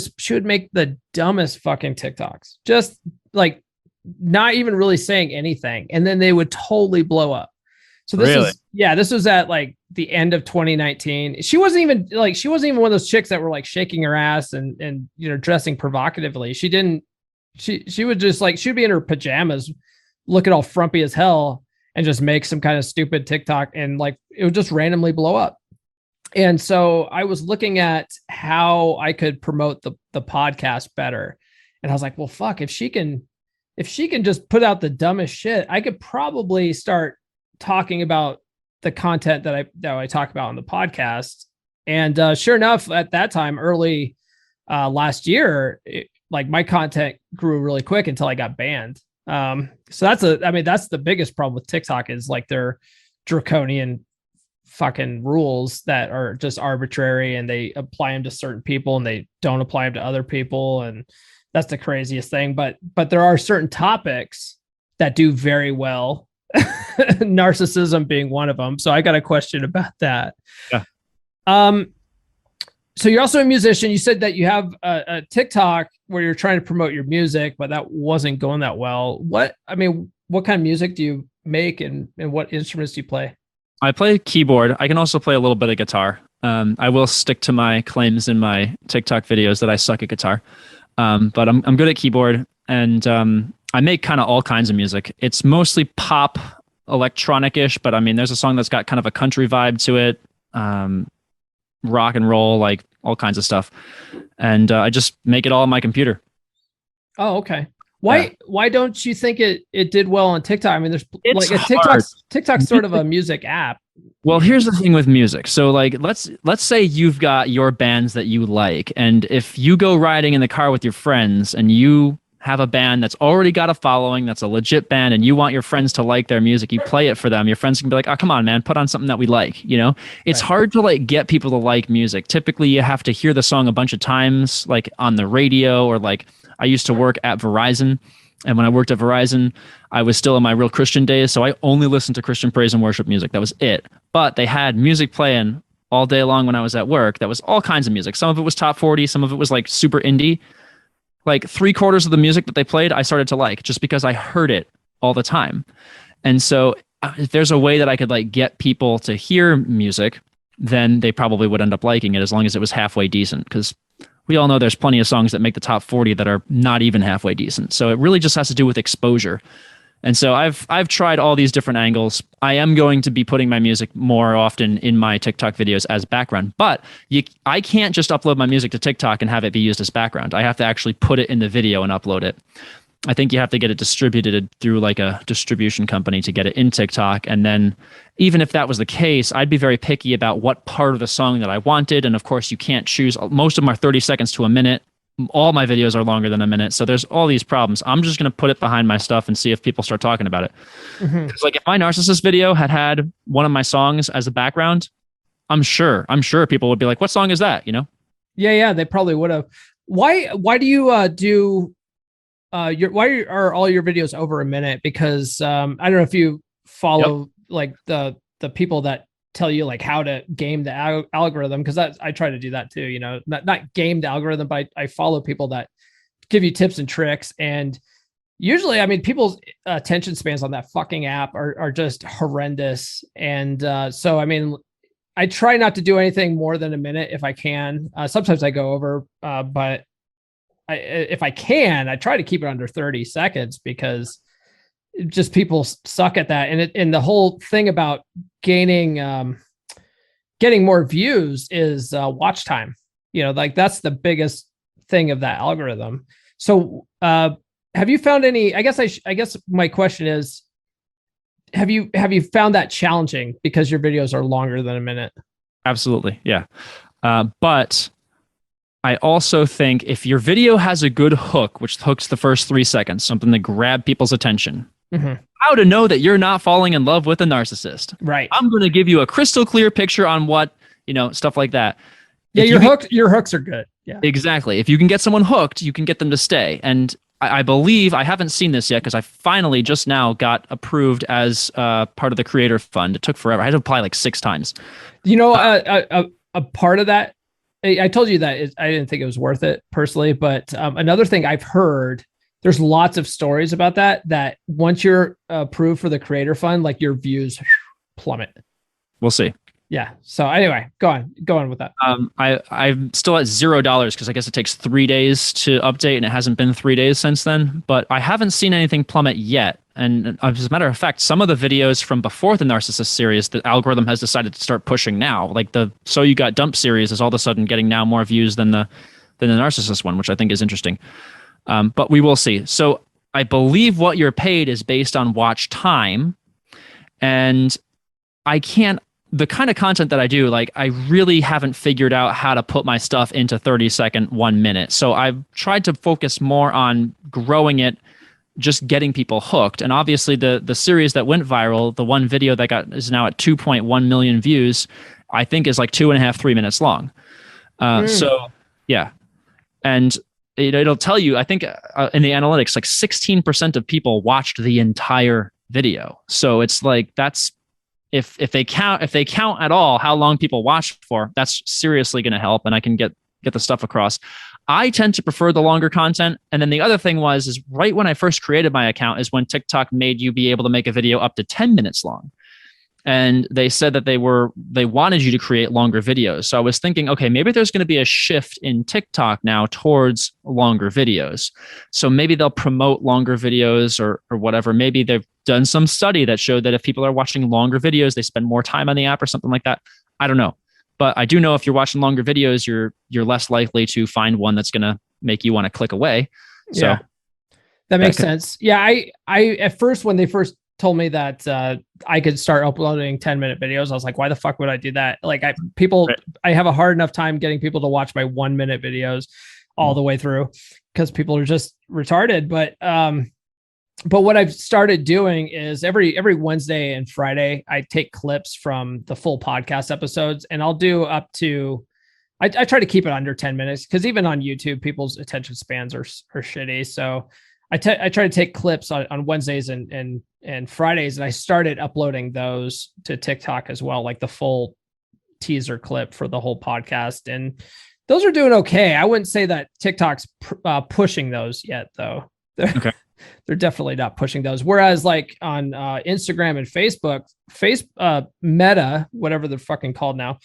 make the dumbest fucking TikToks, just like not even really saying anything. And then they would totally blow up. So this was at like the end of 2019. She wasn't even one of those chicks that were like shaking her ass and dressing provocatively. She would just like, she'd be in her pajamas looking all frumpy as hell and just make some kind of stupid TikTok, and like it would just randomly blow up. And so I was looking at how I could promote the podcast better. And I was like, well, fuck, if she can just put out the dumbest shit, I could probably start talking about the content that I talk about on the podcast. And sure enough, at that time, early last year, like my content grew really quick until I got banned. So that's the biggest problem with TikTok is like their draconian fucking rules that are just arbitrary, and they apply them to certain people and they don't apply them to other people. And that's the craziest thing. But there are certain topics that do very well. Narcissism being one of them. So I got a question about that. Yeah. So you're also a musician. You said that you have a TikTok where you're trying to promote your music, but that wasn't going that well. What kind of music do you make, and what instruments do you play? I play keyboard. I can also play a little bit of guitar. I will stick to my claims in my TikTok videos that I suck at guitar. But I'm good at keyboard, and I make kind of all kinds of music. It's mostly pop, electronic-ish, but I mean, there's a song that's got kind of a country vibe to it, rock and roll, like all kinds of stuff. And I just make it all on my computer. Oh, okay. Why don't you think it did well on TikTok? I mean, TikTok's sort of a music app. Well, here's the thing with music. So like, let's say you've got your bands that you like, and if you go riding in the car with your friends and you have a band that's already got a following, that's a legit band, and you want your friends to like their music, you play it for them. Your friends can be like, oh, come on, man, put on something that we like. It's hard to like get people to like music. Typically you have to hear the song a bunch of times, like on the radio, or like I used to work at Verizon. And when I worked at Verizon, I was still in my real Christian days. So I only listened to Christian praise and worship music. That was it. But they had music playing all day long when I was at work. That was all kinds of music. Some of it was top 40. Some of it was like super indie. Like 3/4 of the music that they played, I started to like just because I heard it all the time. And so if there's a way that I could like get people to hear music, then they probably would end up liking it as long as it was halfway decent. Because we all know there's plenty of songs that make the top 40 that are not even halfway decent. So it really just has to do with exposure. And so I've tried all these different angles. I am going to be putting my music more often in my TikTok videos as background, but I can't just upload my music to TikTok and have it be used as background. I have to actually put it in the video and upload it. I think you have to get it distributed through like a distribution company to get it in TikTok. And then even if that was the case, I'd be very picky about what part of the song that I wanted. And of course you can't choose. Most of them are 30 seconds to a minute. All my videos are longer than a minute. So there's all these problems. I'm just going to put it behind my stuff and see if people start talking about it. Mm-hmm. Like if my Narcissist video had one of my songs as a background, I'm sure people would be like, what song is that? Yeah. They probably would have. Why do you do why are all your videos over a minute? Because I don't know if you follow like the people that tell you like how to game the algorithm, because I try to do that too, not game the algorithm, but I follow people that give you tips and tricks. And usually, I mean, people's attention spans on that fucking app are just horrendous. And so, I mean, I try not to do anything more than a minute if I can. Sometimes I go over, but if I can, I try to keep it under 30 seconds because just people suck at that. And the whole thing about getting more views is watch time. Like that's the biggest thing of that algorithm. So have you found any, I guess my question is, have you found that challenging because your videos are longer than a minute? Absolutely. Yeah. But I also think if your video has a good hook, which hooks the first 3 seconds, something to grab people's attention, mm-hmm. How to know that you're not falling in love with a narcissist. Right. I'm going to give you a crystal clear picture on what, stuff like that. Yeah, your hooks are good. Yeah. Exactly. If you can get someone hooked, you can get them to stay. And I believe, I haven't seen this yet because I finally just now got approved as part of the Creator Fund. It took forever. I had to apply like 6 times. A part of that I told you that I didn't think it was worth it personally, but another thing I've heard, there's lots of stories about that once you're approved for the creator fund, like your views plummet. We'll see. Yeah. So anyway, go on with that. I'm still at $0 because I guess it takes 3 days to update, and it hasn't been 3 days since then. But I haven't seen anything plummet yet. And as a matter of fact, some of the videos from before the Narcissist series, the algorithm has decided to start pushing now. Like the So You Got Dumped series is all of a sudden getting now more views than the Narcissist one, which I think is interesting. But we will see. So I believe what you're paid is based on watch time, and the kind of content that I do, like I really haven't figured out how to put my stuff into 30-second, 1 minute. So I've tried to focus more on growing it, just getting people hooked. And obviously the series that went viral, the one video that is now at 2.1 million views, I think is like 2.5, 3 minutes long. So yeah. And it'll tell you, I think in the analytics, like 16% of people watched the entire video. So it's like, that's, if they count at all how long people watched for, that's seriously going to help, and I can get the stuff across. I tend to prefer the longer content. And then the other thing is right when I first created my account is when TikTok made you be able to make a video up to 10 minutes long. And they said that they wanted you to create longer videos. So I was thinking, okay, maybe there's going to be a shift in TikTok now towards longer videos. So maybe they'll promote longer videos or whatever. Maybe they've done some study that showed that if people are watching longer videos, they spend more time on the app or something like that. I don't know. But I do know if you're watching longer videos, you're less likely to find one that's going to make you want to click away. So yeah, that makes sense. Yeah. I at first, when they first told me that I could start uploading 10-minute videos, I was like, why the fuck would I do that? Like I have a hard enough time getting people to watch my 1 minute videos all the way through because people are just retarded. But what I've started doing is every Wednesday and Friday, I take clips from the full podcast episodes, and I'll do up to, I try to keep it under 10 minutes because even on YouTube, people's attention spans are shitty. So I try to take clips on Wednesdays and Fridays, and I started uploading those to TikTok as well, like the full teaser clip for the whole podcast. And those are doing okay. I wouldn't say that TikTok's pushing those yet, though. Okay. They're definitely not pushing those. Whereas like on Instagram and Facebook, Meta, whatever they're fucking called now,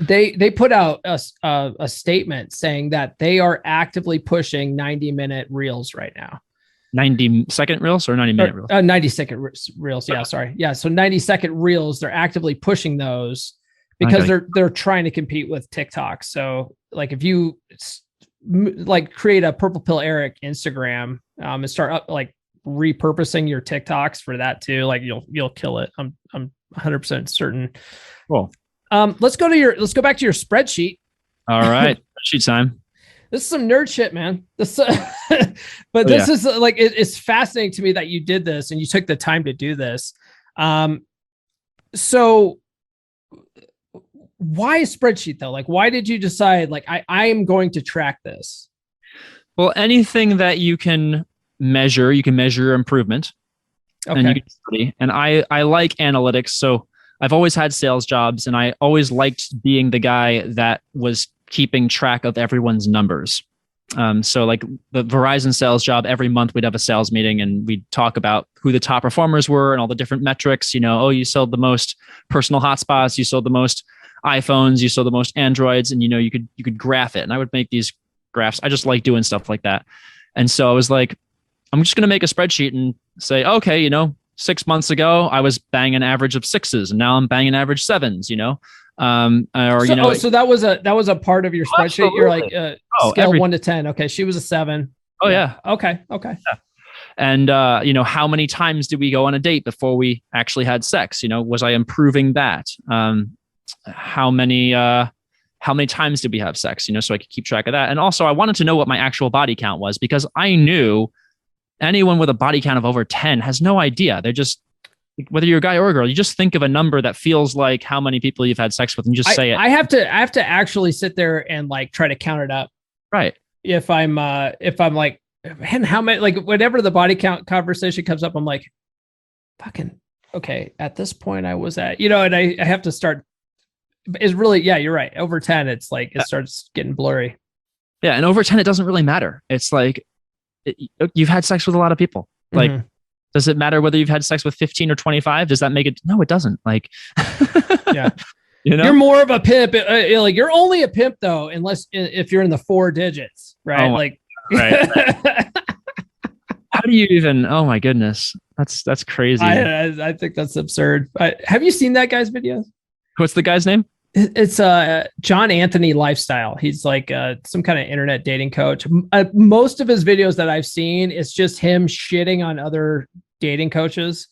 they put out a statement saying that they are actively pushing 90-minute reels right now. 90-second reels or 90-minute reels? 90-second reels. Yeah, sorry. Yeah, so 90-second reels, they're actively pushing those because they're trying to compete with TikTok. So like if you like create a Purple Pill Eric Instagram and start up like repurposing your TikToks for that too, like you'll kill it. I'm 100% certain. Cool. Let's go back to your spreadsheet. All right. Spreadsheet time. This is some nerd shit, man. This is like, it's fascinating to me that you did this and you took the time to do this. So why a spreadsheet though? Like, why did you decide like, I am going to track this? Well, anything that you can measure your improvement. Okay. And you can study. And I like analytics. So I've always had sales jobs, and I always liked being the guy that was keeping track of everyone's numbers. So like the Verizon sales job, every month we'd have a sales meeting and we'd talk about who the top performers were and all the different metrics. You know, you sold the most personal hotspots, you sold the most iPhones, you sold the most Androids, and you could graph it. And I would make these graphs. I just like doing stuff like that. And so I was like, I'm just going to make a spreadsheet and say, okay, 6 months ago, I was banging an average of 6s, and now I'm banging average 7s, So that was a part of your spreadsheet. You're like scale 1 to 10. Okay. She was a 7. Oh yeah. Okay. Yeah. And, how many times did we go on a date before we actually had sex? Was I improving that? How many times did we have sex? So I could keep track of that. And also I wanted to know what my actual body count was, because I knew anyone with a body count of over 10 has no idea. They're just, whether you're a guy or a girl, you just think of a number that feels like how many people you've had sex with and just say it. I have to actually sit there and like try to count it up. Right. If I'm like, man, how many, like whenever the body count conversation comes up, I'm like, fucking, okay, at this point I was at, and I have to start is really, yeah, you're right. Over 10, it's like it starts getting blurry. Yeah, and over 10, it doesn't really matter. It's like you've had sex with a lot of people. Like, does it matter whether you've had sex with 15 or 25? Does that make it? No, it doesn't. Like, yeah. You know, you're more of a pimp. Like you're only a pimp though, unless if you're in the 4 digits, right? Like, right. How do you even? Oh my goodness, that's crazy. I think that's absurd. Have you seen that guy's videos? What's the guy's name? It's John Anthony Lifestyle. He's like some kind of internet dating coach. Most of his videos that I've seen, it's just him shitting on other dating coaches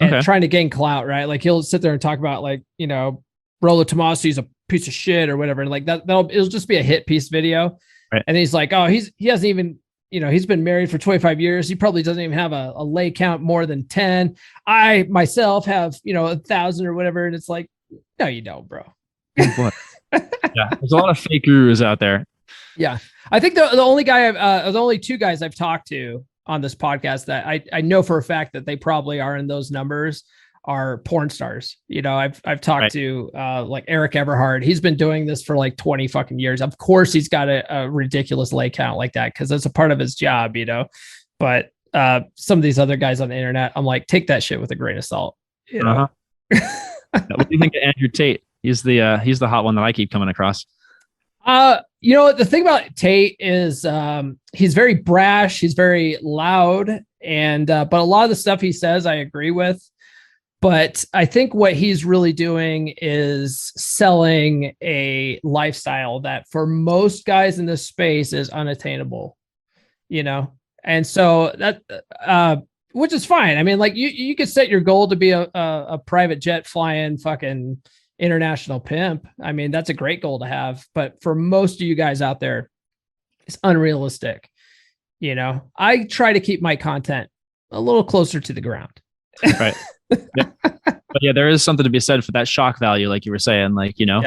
and trying to gain clout, right? Like he'll sit there and talk about like, you know, Rollo Tomasi's a piece of shit or whatever. And like it'll just be a hit piece video. Right. And he's like, oh, he hasn't even, you know, he's been married for 25 years. He probably doesn't even have a lay count more than 10. I myself have, you know, 1,000 or whatever. And it's like, no, you don't, bro. Yeah, there's a lot of fake gurus out there. Yeah, I think the only guy, the only 2 guys I've talked to on this podcast that I know for a fact that they probably are in those numbers are porn stars. You know, I've talked to like Eric Everhard. He's been doing this for like 20 fucking years. Of course, he's got a ridiculous lay count like that because that's a part of his job. You know, but some of these other guys on the internet, I'm like, take that shit with a grain of salt. You know? What do you think of Andrew Tate? He's the hot one that I keep coming across. You know, the thing about Tate is he's very brash, he's very loud, and but a lot of the stuff he says I agree with. But I think what he's really doing is selling a lifestyle that for most guys in this space is unattainable, you know? And so that which is fine. I mean, like you could set your goal to be a private jet flying fucking international pimp. I mean, that's a great goal to have, but for most of you guys out there, it's unrealistic. You know, I try to keep my content a little closer to the ground. Right. Yeah. But yeah, there is something to be said for that shock value, like you were saying. Like, you know,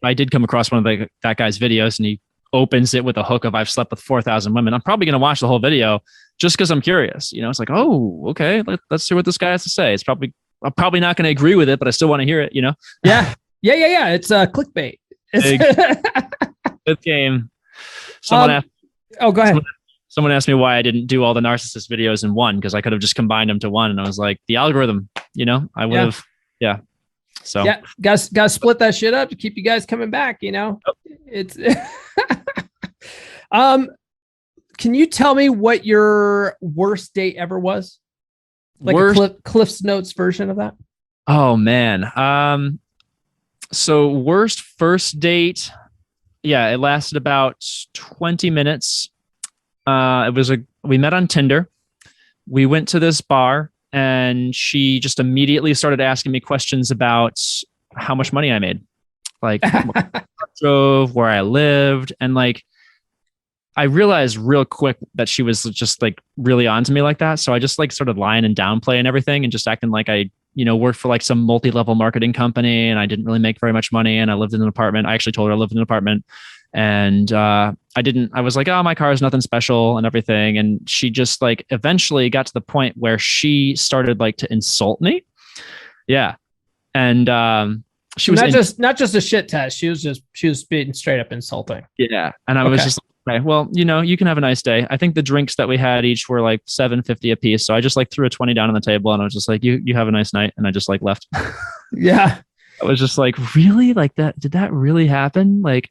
I did come across one of that guy's videos, and he opens it with a hook of "I've slept with 4,000 women." I'm probably going to watch the whole video just because I'm curious. You know, it's like, oh, okay, let's see what this guy has to say. I'm probably not going to agree with it, but I still want to hear it, you know? Yeah. It's clickbait. Good game. Someone asked, go ahead. Someone asked me why I didn't do all the narcissist videos in one, because I could have just combined them to one. And I was like, the algorithm, you know, I would have. Yeah. So yeah, guys, split that shit up to keep you guys coming back, you know? It's can you tell me what your worst date ever was? Like a Cliff's Notes version of that? Oh man. So worst first date. Yeah, it lasted about 20 minutes. We met on Tinder. We went to this bar, and she just immediately started asking me questions about how much money I made, like what I drove, where I lived. And like, I realized real quick that she was just like really onto me like that. So I just like started lying and downplaying everything and just acting like I, you know, worked for like some multi-level marketing company, and I didn't really make very much money. And I lived in an apartment. I actually told her I lived in an apartment, and I was like, oh, my car is nothing special and everything. And she just like eventually got to the point where she started like to insult me. Yeah. And she was not just a shit test. She was being straight up insulting. Yeah. And I was just like, okay, well, you know, you can have a nice day. I think the drinks that we had each were like $7.50 a piece. So I just like threw a 20 down on the table, and I was just like, you have a nice night. And I just like left. Yeah. I was just like, really? Like that? Did that really happen? Like,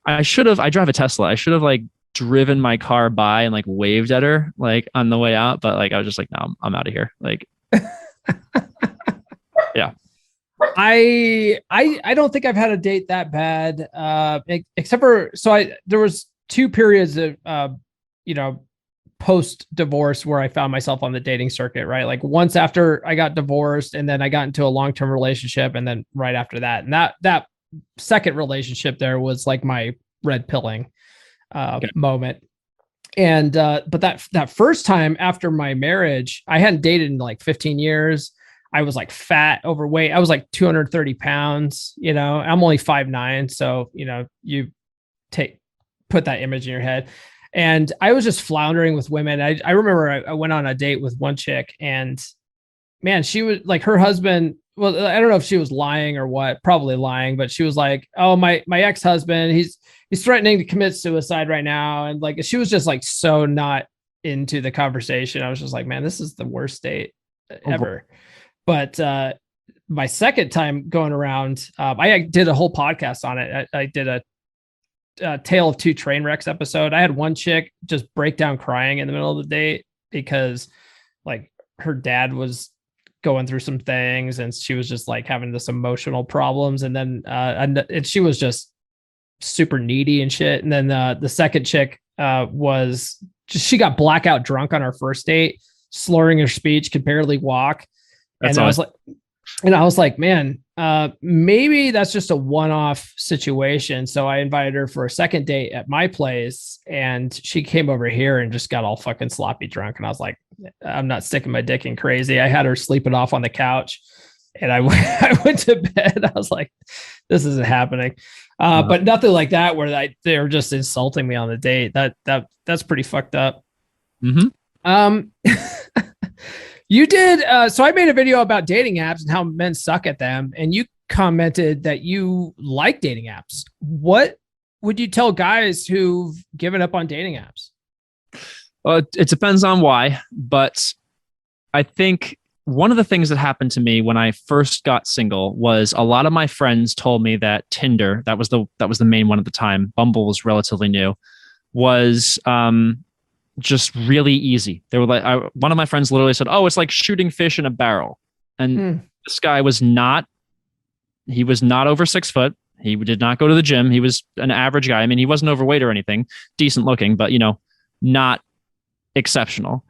I drive a Tesla. I should have like driven my car by and like waved at her like on the way out. But like, I was just like, no, I'm out of here. Like, yeah. I don't think I've had a date that bad. Except for, there was 2 periods of, you know, post divorce where I found myself on the dating circuit, right? Like once after I got divorced, and then I got into a long-term relationship, and then right after that, and that second relationship there was like my red pilling moment. And but that first time after my marriage, I hadn't dated in like 15 years. I was like fat, overweight. I was like 230 pounds, you know. I'm only 5'9", so you know, you put that image in your head. And I was just floundering with women. I remember I went on a date with one chick, and man, she was like, her husband, well, I don't know if she was lying or what, probably lying, but she was like, oh, my ex-husband, he's threatening to commit suicide right now. And like, she was just like, so not into the conversation. I was just like, man, this is the worst date ever. But my second time going around, I did a whole podcast on it. I did a Tale of Two Train Wrecks episode. I had one chick just break down crying in the middle of the date because like her dad was going through some things and she was just like having this emotional problems. And then and she was just super needy and shit. And then the second chick was just, she got blackout drunk on our first date, slurring her speech, could barely walk. That's and awesome. I was like, man, maybe that's just a one-off situation. So I invited her for a second date at my place and she came over here and just got all fucking sloppy drunk. And I was like, I'm not sticking my dick in crazy. I had her sleeping off on the couch and I went to bed. I was like, this isn't happening. But nothing like that where they were just insulting me on the date. That's pretty fucked up. Mm-hmm. You did. So I made a video about dating apps and how men suck at them. And you commented that you like dating apps. What would you tell guys who've given up on dating apps? Well, it depends on why, but I think one of the things that happened to me when I first got single was a lot of my friends told me that Tinder, that was the main one at the time, Bumble was relatively new, was just really easy. They were like, one of my friends literally said, oh, it's like shooting fish in a barrel. And this guy was not over 6 foot. He did not go to the gym. He was an average guy. I mean, he wasn't overweight or anything, decent looking, but not exceptional.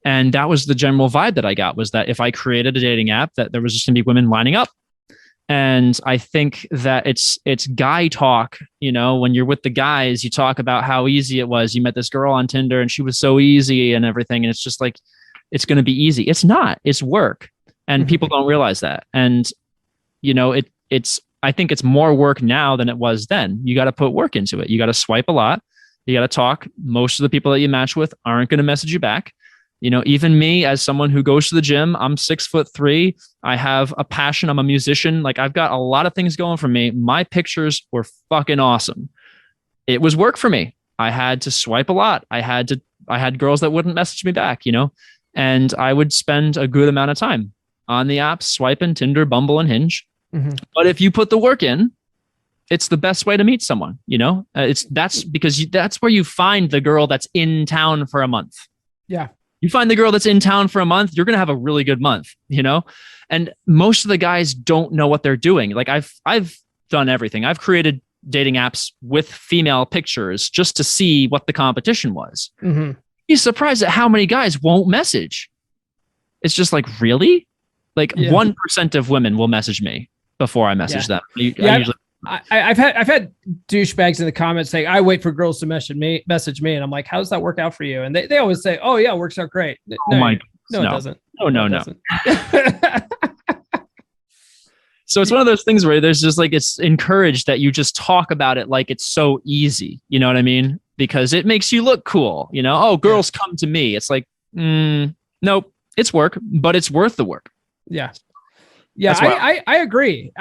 And that was the general vibe that I got, was that if I created a dating app, that there was just gonna be women lining up. And I think that it's guy talk, when you're with the guys, you talk about how easy it was. You met this girl on Tinder and she was so easy and everything. And it's just like, it's going to be easy. It's not, it's work. And people don't realize that. And, I think it's more work now than it was then. You got to put work into it. You got to swipe a lot. You got to talk. Most of the people that you match with aren't going to message you back. Even me as someone who goes to the gym, I'm 6'3". I have a passion. I'm a musician. Like I've got a lot of things going for me. My pictures were fucking awesome. It was work for me. I had to swipe a lot. I had girls that wouldn't message me back, and I would spend a good amount of time on the apps, swiping Tinder, Bumble, and Hinge. Mm-hmm. But if you put the work in, it's the best way to meet someone, that's because that's where you find the girl that's in town for a month. Yeah. You find the girl that's in town for a month, you're going to have a really good month, and most of the guys don't know what they're doing. Like I've done everything. I've created dating apps with female pictures just to see what the competition was. Mm-hmm. You're surprised at how many guys won't message. It's just like, really? Like 1% of women will message me before I message them. I've had douchebags in the comments saying, I wait for girls to message me. And I'm like, how does that work out for you? And they always say, oh yeah, it works out great. It doesn't. No. So it's one of those things where there's just like, it's encouraged that you just talk about it like it's so easy. You know what I mean? Because it makes you look cool. Oh, girls come to me. It's like, nope, it's work, but it's worth the work. Yeah. Yeah. I agree.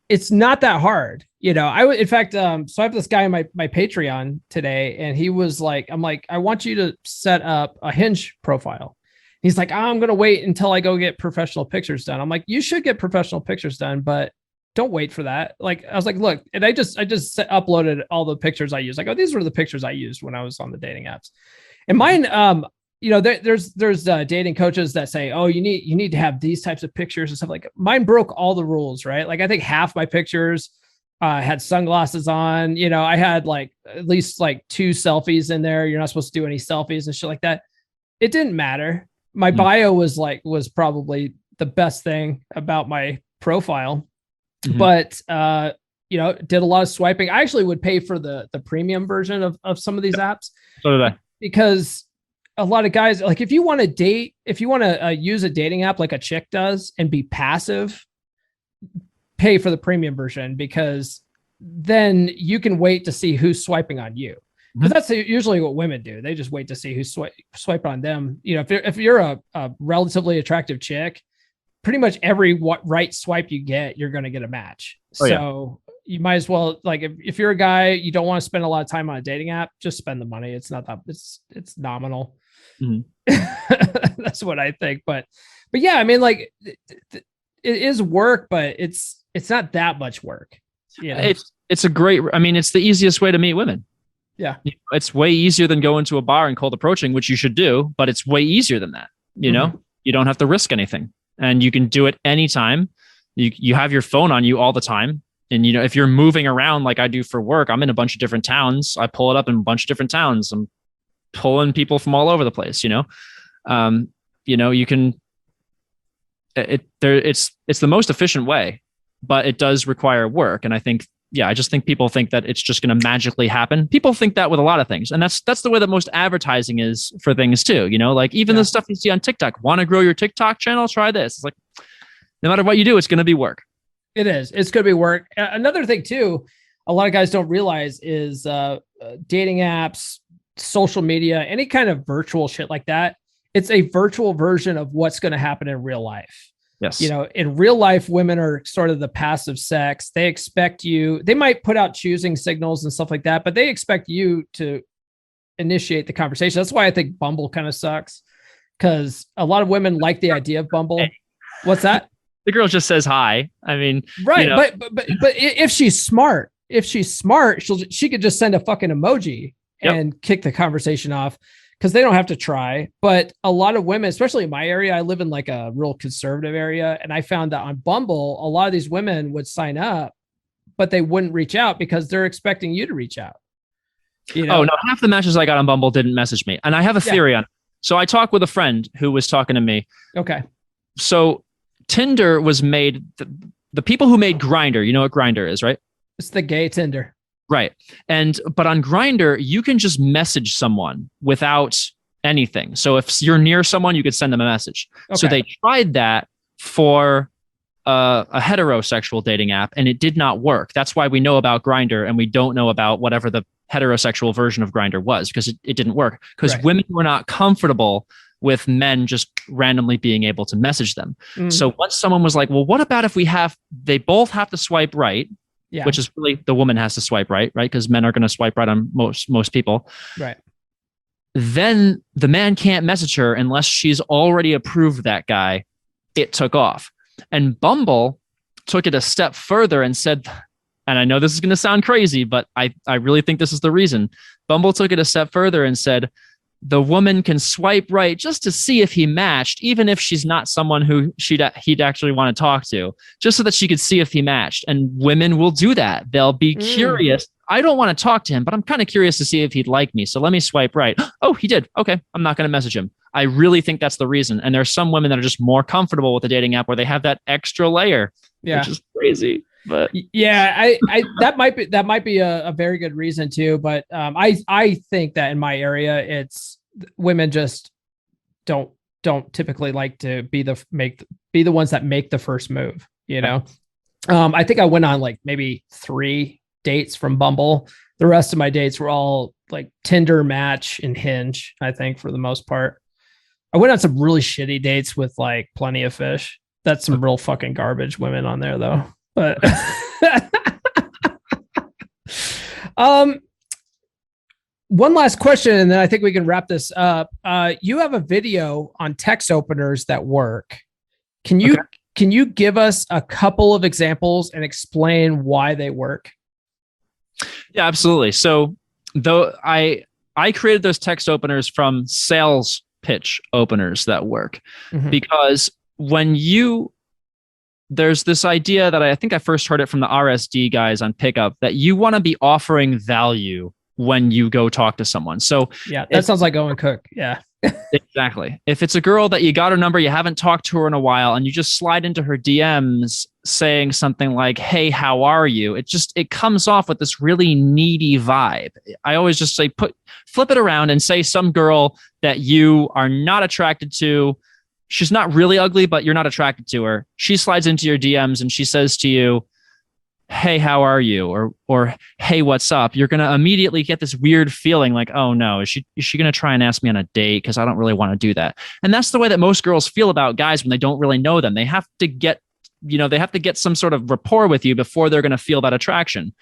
It's not that hard. In fact, so I have this guy on my Patreon today and he was like, I'm like, I want you to set up a Hinge profile. He's like, I'm going to wait until I go get professional pictures done. I'm like, you should get professional pictures done, but don't wait for that. Like, I was like, look, and I just uploaded all the pictures I used. Like, oh, these were the pictures I used when I was on the dating apps. And mine, there's dating coaches that say, oh, you need to have these types of pictures and stuff. Like mine broke all the rules, right? Like I think half my pictures had sunglasses on. I had like at least like 2 selfies in there. You're not supposed to do any selfies and shit like that. It didn't matter. My bio was probably the best thing about my profile, but did a lot of swiping. I actually would pay for the premium version of some of these apps. So did I. Because a lot of guys, like if you want to use a dating app like a chick does and be passive, pay for the premium version, because then you can wait to see who's swiping on you. Because that's usually what women do. They just wait to see who's swipe on them. If you're a relatively attractive chick pretty much every right swipe you get, you're going to get a match. Oh, so you might as well, like, if you're a guy, you don't want to spend a lot of time on a dating app, just spend the money. It's not that it's nominal. Mm-hmm. That's what I think. But yeah, I mean, like it is work, but it's not that much work. Yeah. It's a great, I mean, it's the easiest way to meet women. Yeah. It's way easier than going to a bar and cold approaching, which you should do, but it's way easier than that. You know, you don't have to risk anything and you can do it anytime. You have your phone on you all the time. And, you know, if you're moving around like I do for work, I'm in a bunch of different towns. I pull it up in a bunch of different towns. I'm pulling people from all over the place, you know, you can, it's the most efficient way, but it does require work. And I think, I just think people think that it's just going to magically happen. People think that with a lot of things. And that's the way that most advertising is for things too. You know, like even the stuff you see on TikTok, want to grow your TikTok channel? Try this. It's like, no matter what you do, it's going to be work. It is. It's going to be work. Another thing too, a lot of guys don't realize is dating apps, social media, any kind of virtual shit like that. It's a virtual version of what's going to happen in real life. Yes. You know, in real life, women are sort of the passive sex. They expect you, they might put out choosing signals and stuff like that, but they expect you to initiate the conversation. That's why I think Bumble kind of sucks, because a lot of women like the idea of Bumble. Hey. What's that? The girl just says hi. I mean, right. You know. But if she's smart, she could just send a fucking emoji and kick the conversation off, because they don't have to try. But a lot of women, especially in my area, I live in like a real conservative area. And I found that on Bumble, a lot of these women would sign up, but they wouldn't reach out because they're expecting you to reach out. You know? Oh, no, half the matches I got on Bumble didn't message me. And I have a theory on it. So I talked with a friend who was talking to me. Okay. So Tinder was made, the people who made Grindr, you know what Grindr is, right? It's the gay Tinder. Right. But on Grindr, you can just message someone without anything. So if you're near someone, you could send them a message. Okay. So they tried that for a heterosexual dating app, and it did not work. That's why we know about Grindr, and we don't know about whatever the heterosexual version of Grindr was, because it didn't work. Because women were not comfortable with men just randomly being able to message them. So once someone was like, well, what about if they both have to swipe right? Yeah. Which is really the woman has to swipe right? Because men are going to swipe right on most people. Right. Then the man can't message her unless she's already approved that guy. It took off. And Bumble took it a step further and said, and I know this is going to sound crazy, but I really think this is the reason. Bumble took it a step further and said, the woman can swipe right just to see if he matched, even if she's not someone who he'd actually want to talk to, just so that she could see if he matched. And women will do that. They'll be curious. I don't want to talk to him, but I'm kind of curious to see if he'd like me. So let me swipe right. Oh, he did. Okay. I'm not going to message him. I really think that's the reason. And there's some women that are just more comfortable with the dating app where they have that extra layer, which is crazy. But yeah, I that might be a very good reason too. But I think that in my area, it's women just don't typically like to be the ones that make the first move. You know, I think I went on like maybe 3 dates from Bumble. The rest of my dates were all like Tinder, Match, and Hinge. I think for the most part, I went on some really shitty dates with like Plenty of Fish. That's some real fucking garbage women on there though. But one last question, and then I think we can wrap this up. You have a video on text openers that work. Can you give us a couple of examples and explain why they work? Yeah, absolutely. So though I created those text openers from sales pitch openers that work, because when there's this idea that I think I first heard it from the RSD guys on Pickup, that you want to be offering value when you go talk to someone. So yeah, that sounds like Owen Cook. Yeah, exactly. If it's a girl that you got her number, you haven't talked to her in a while, and you just slide into her DMs saying something like, "Hey, how are you?" It comes off with this really needy vibe. I always just say, flip it around and say some girl that you are not attracted to. She's not really ugly, but you're not attracted to her. She slides into your DMs and she says to you, hey, how are you? Or hey, what's up? You're going to immediately get this weird feeling like, oh no, is she going to try and ask me on a date? Because I don't really want to do that. And that's the way that most girls feel about guys when they don't really know them. They have to get some sort of rapport with you before they're going to feel that attraction.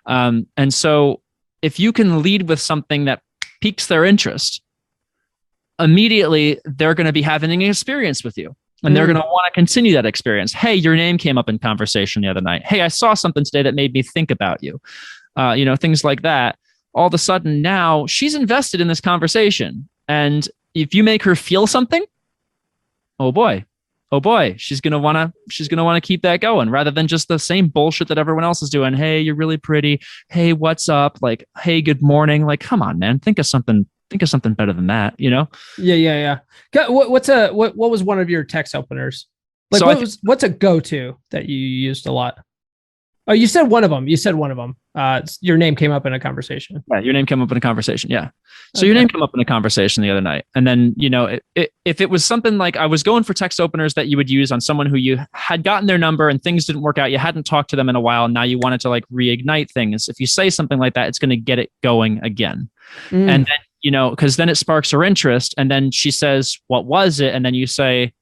And so if you can lead with something that piques their interest, immediately they're going to be having an experience with you. And they're going to want to continue that experience. Hey, your name came up in conversation the other night. Hey, I saw something today that made me think about you. Things like that. All of a sudden now she's invested in this conversation. And if you make her feel something, oh boy, she's going to want to keep that going rather than just the same bullshit that everyone else is doing. Hey, you're really pretty. Hey, what's up? Like, hey, good morning. Like, come on, man. Think of something better than that, Yeah. What was one of your text openers? Like, so what's a go-to that you used a lot? Oh, you said one of them. Your name came up in a conversation. Yeah, your name came up in a conversation. Yeah. So Your name came up in a conversation the other night. And then, if it was something like I was going for text openers that you would use on someone who you had gotten their number and things didn't work out, you hadn't talked to them in a while, and now you wanted to like reignite things. If you say something like that, it's going to get it going again. And then, because then it sparks her interest. And then she says, what was it? And then you say,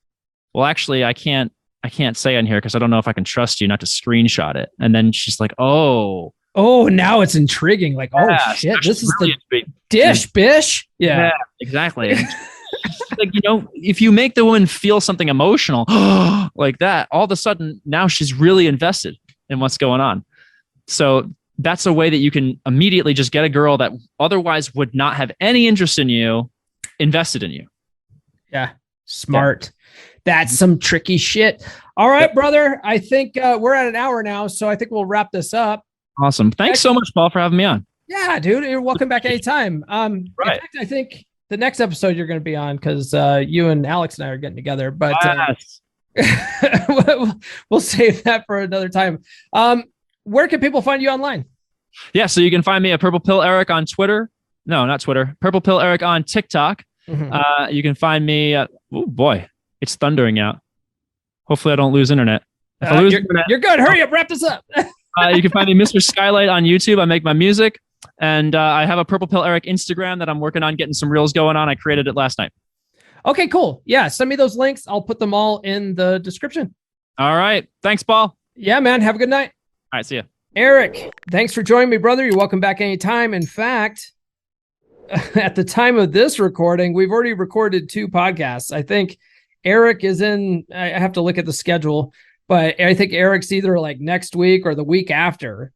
well, actually, I can't say on here because I don't know if I can trust you not to screenshot it. And then she's like, oh, now it's intriguing. Like, oh shit, this is really the dish, bish. Yeah, exactly. Like, if you make the woman feel something emotional like that, all of a sudden now she's really invested in what's going on. So that's a way that you can immediately just get a girl that otherwise would not have any interest in you invested in you. Yeah. Smart. Yeah. That's some tricky shit. All right, brother. I think we're at an hour now, so I think we'll wrap this up. Awesome. Thanks so much, Paul, for having me on. Yeah, dude. You're welcome back anytime. Right. In fact, I think the next episode you're going to be on because you and Alex and I are getting together, but we'll save that for another time. Where can people find you online? Yeah, so you can find me at Purple Pill Eric on Twitter. No, not Twitter. Purple Pill Eric on TikTok. You can find me. Oh boy, it's thundering out. Hopefully, I don't lose internet. If I lose internet, you're good. Hurry up, wrap this up. You can find me, Mr. Skylight, on YouTube. I make my music, and I have a Purple Pill Eric Instagram that I'm working on getting some reels going on. I created it last night. Okay, cool. Yeah, send me those links. I'll put them all in the description. All right. Thanks, Paul. Yeah, man. Have a good night. All right. See ya. Eric, thanks for joining me, brother. You're welcome back anytime. In fact, at the time of this recording, we've already recorded 2 podcasts. I think Eric is in, I have to look at the schedule, but I think Eric's either like next week or the week after.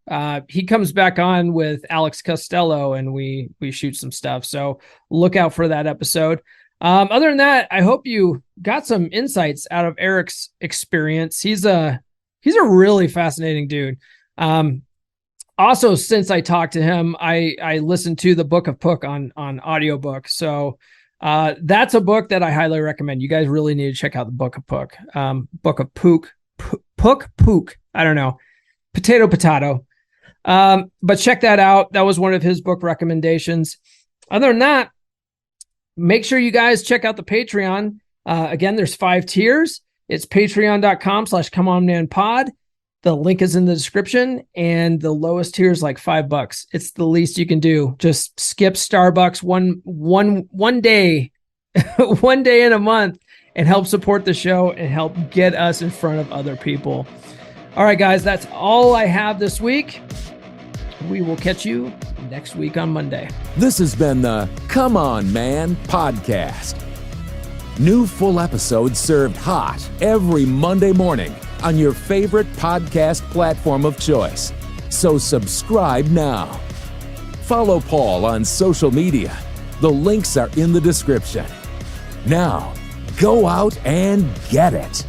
He comes back on with Alex Costello and we shoot some stuff. So look out for that episode. Other than that, I hope you got some insights out of Eric's experience. He's a really fascinating dude. Also, since I talked to him, I listened to the Book of Pook on audiobook. So that's a book that I highly recommend. You guys really need to check out the Book of Pook. Book of Pook. I don't know. Potato. But check that out. That was one of his book recommendations. Other than that, make sure you guys check out the Patreon. Again, there's 5 tiers. It's patreon.com/comeonmanpod. The link is in the description, and the lowest tier is like $5. It's the least you can do. Just skip Starbucks one day, one day in a month, and help support the show and help get us in front of other people. All right, guys, that's all I have this week. We will catch you next week on Monday. This has been the Come On Man podcast. New full episodes served hot every Monday morning on your favorite podcast platform of choice. So subscribe now. Follow Paul on social media. The links are in the description. Now, go out and get it.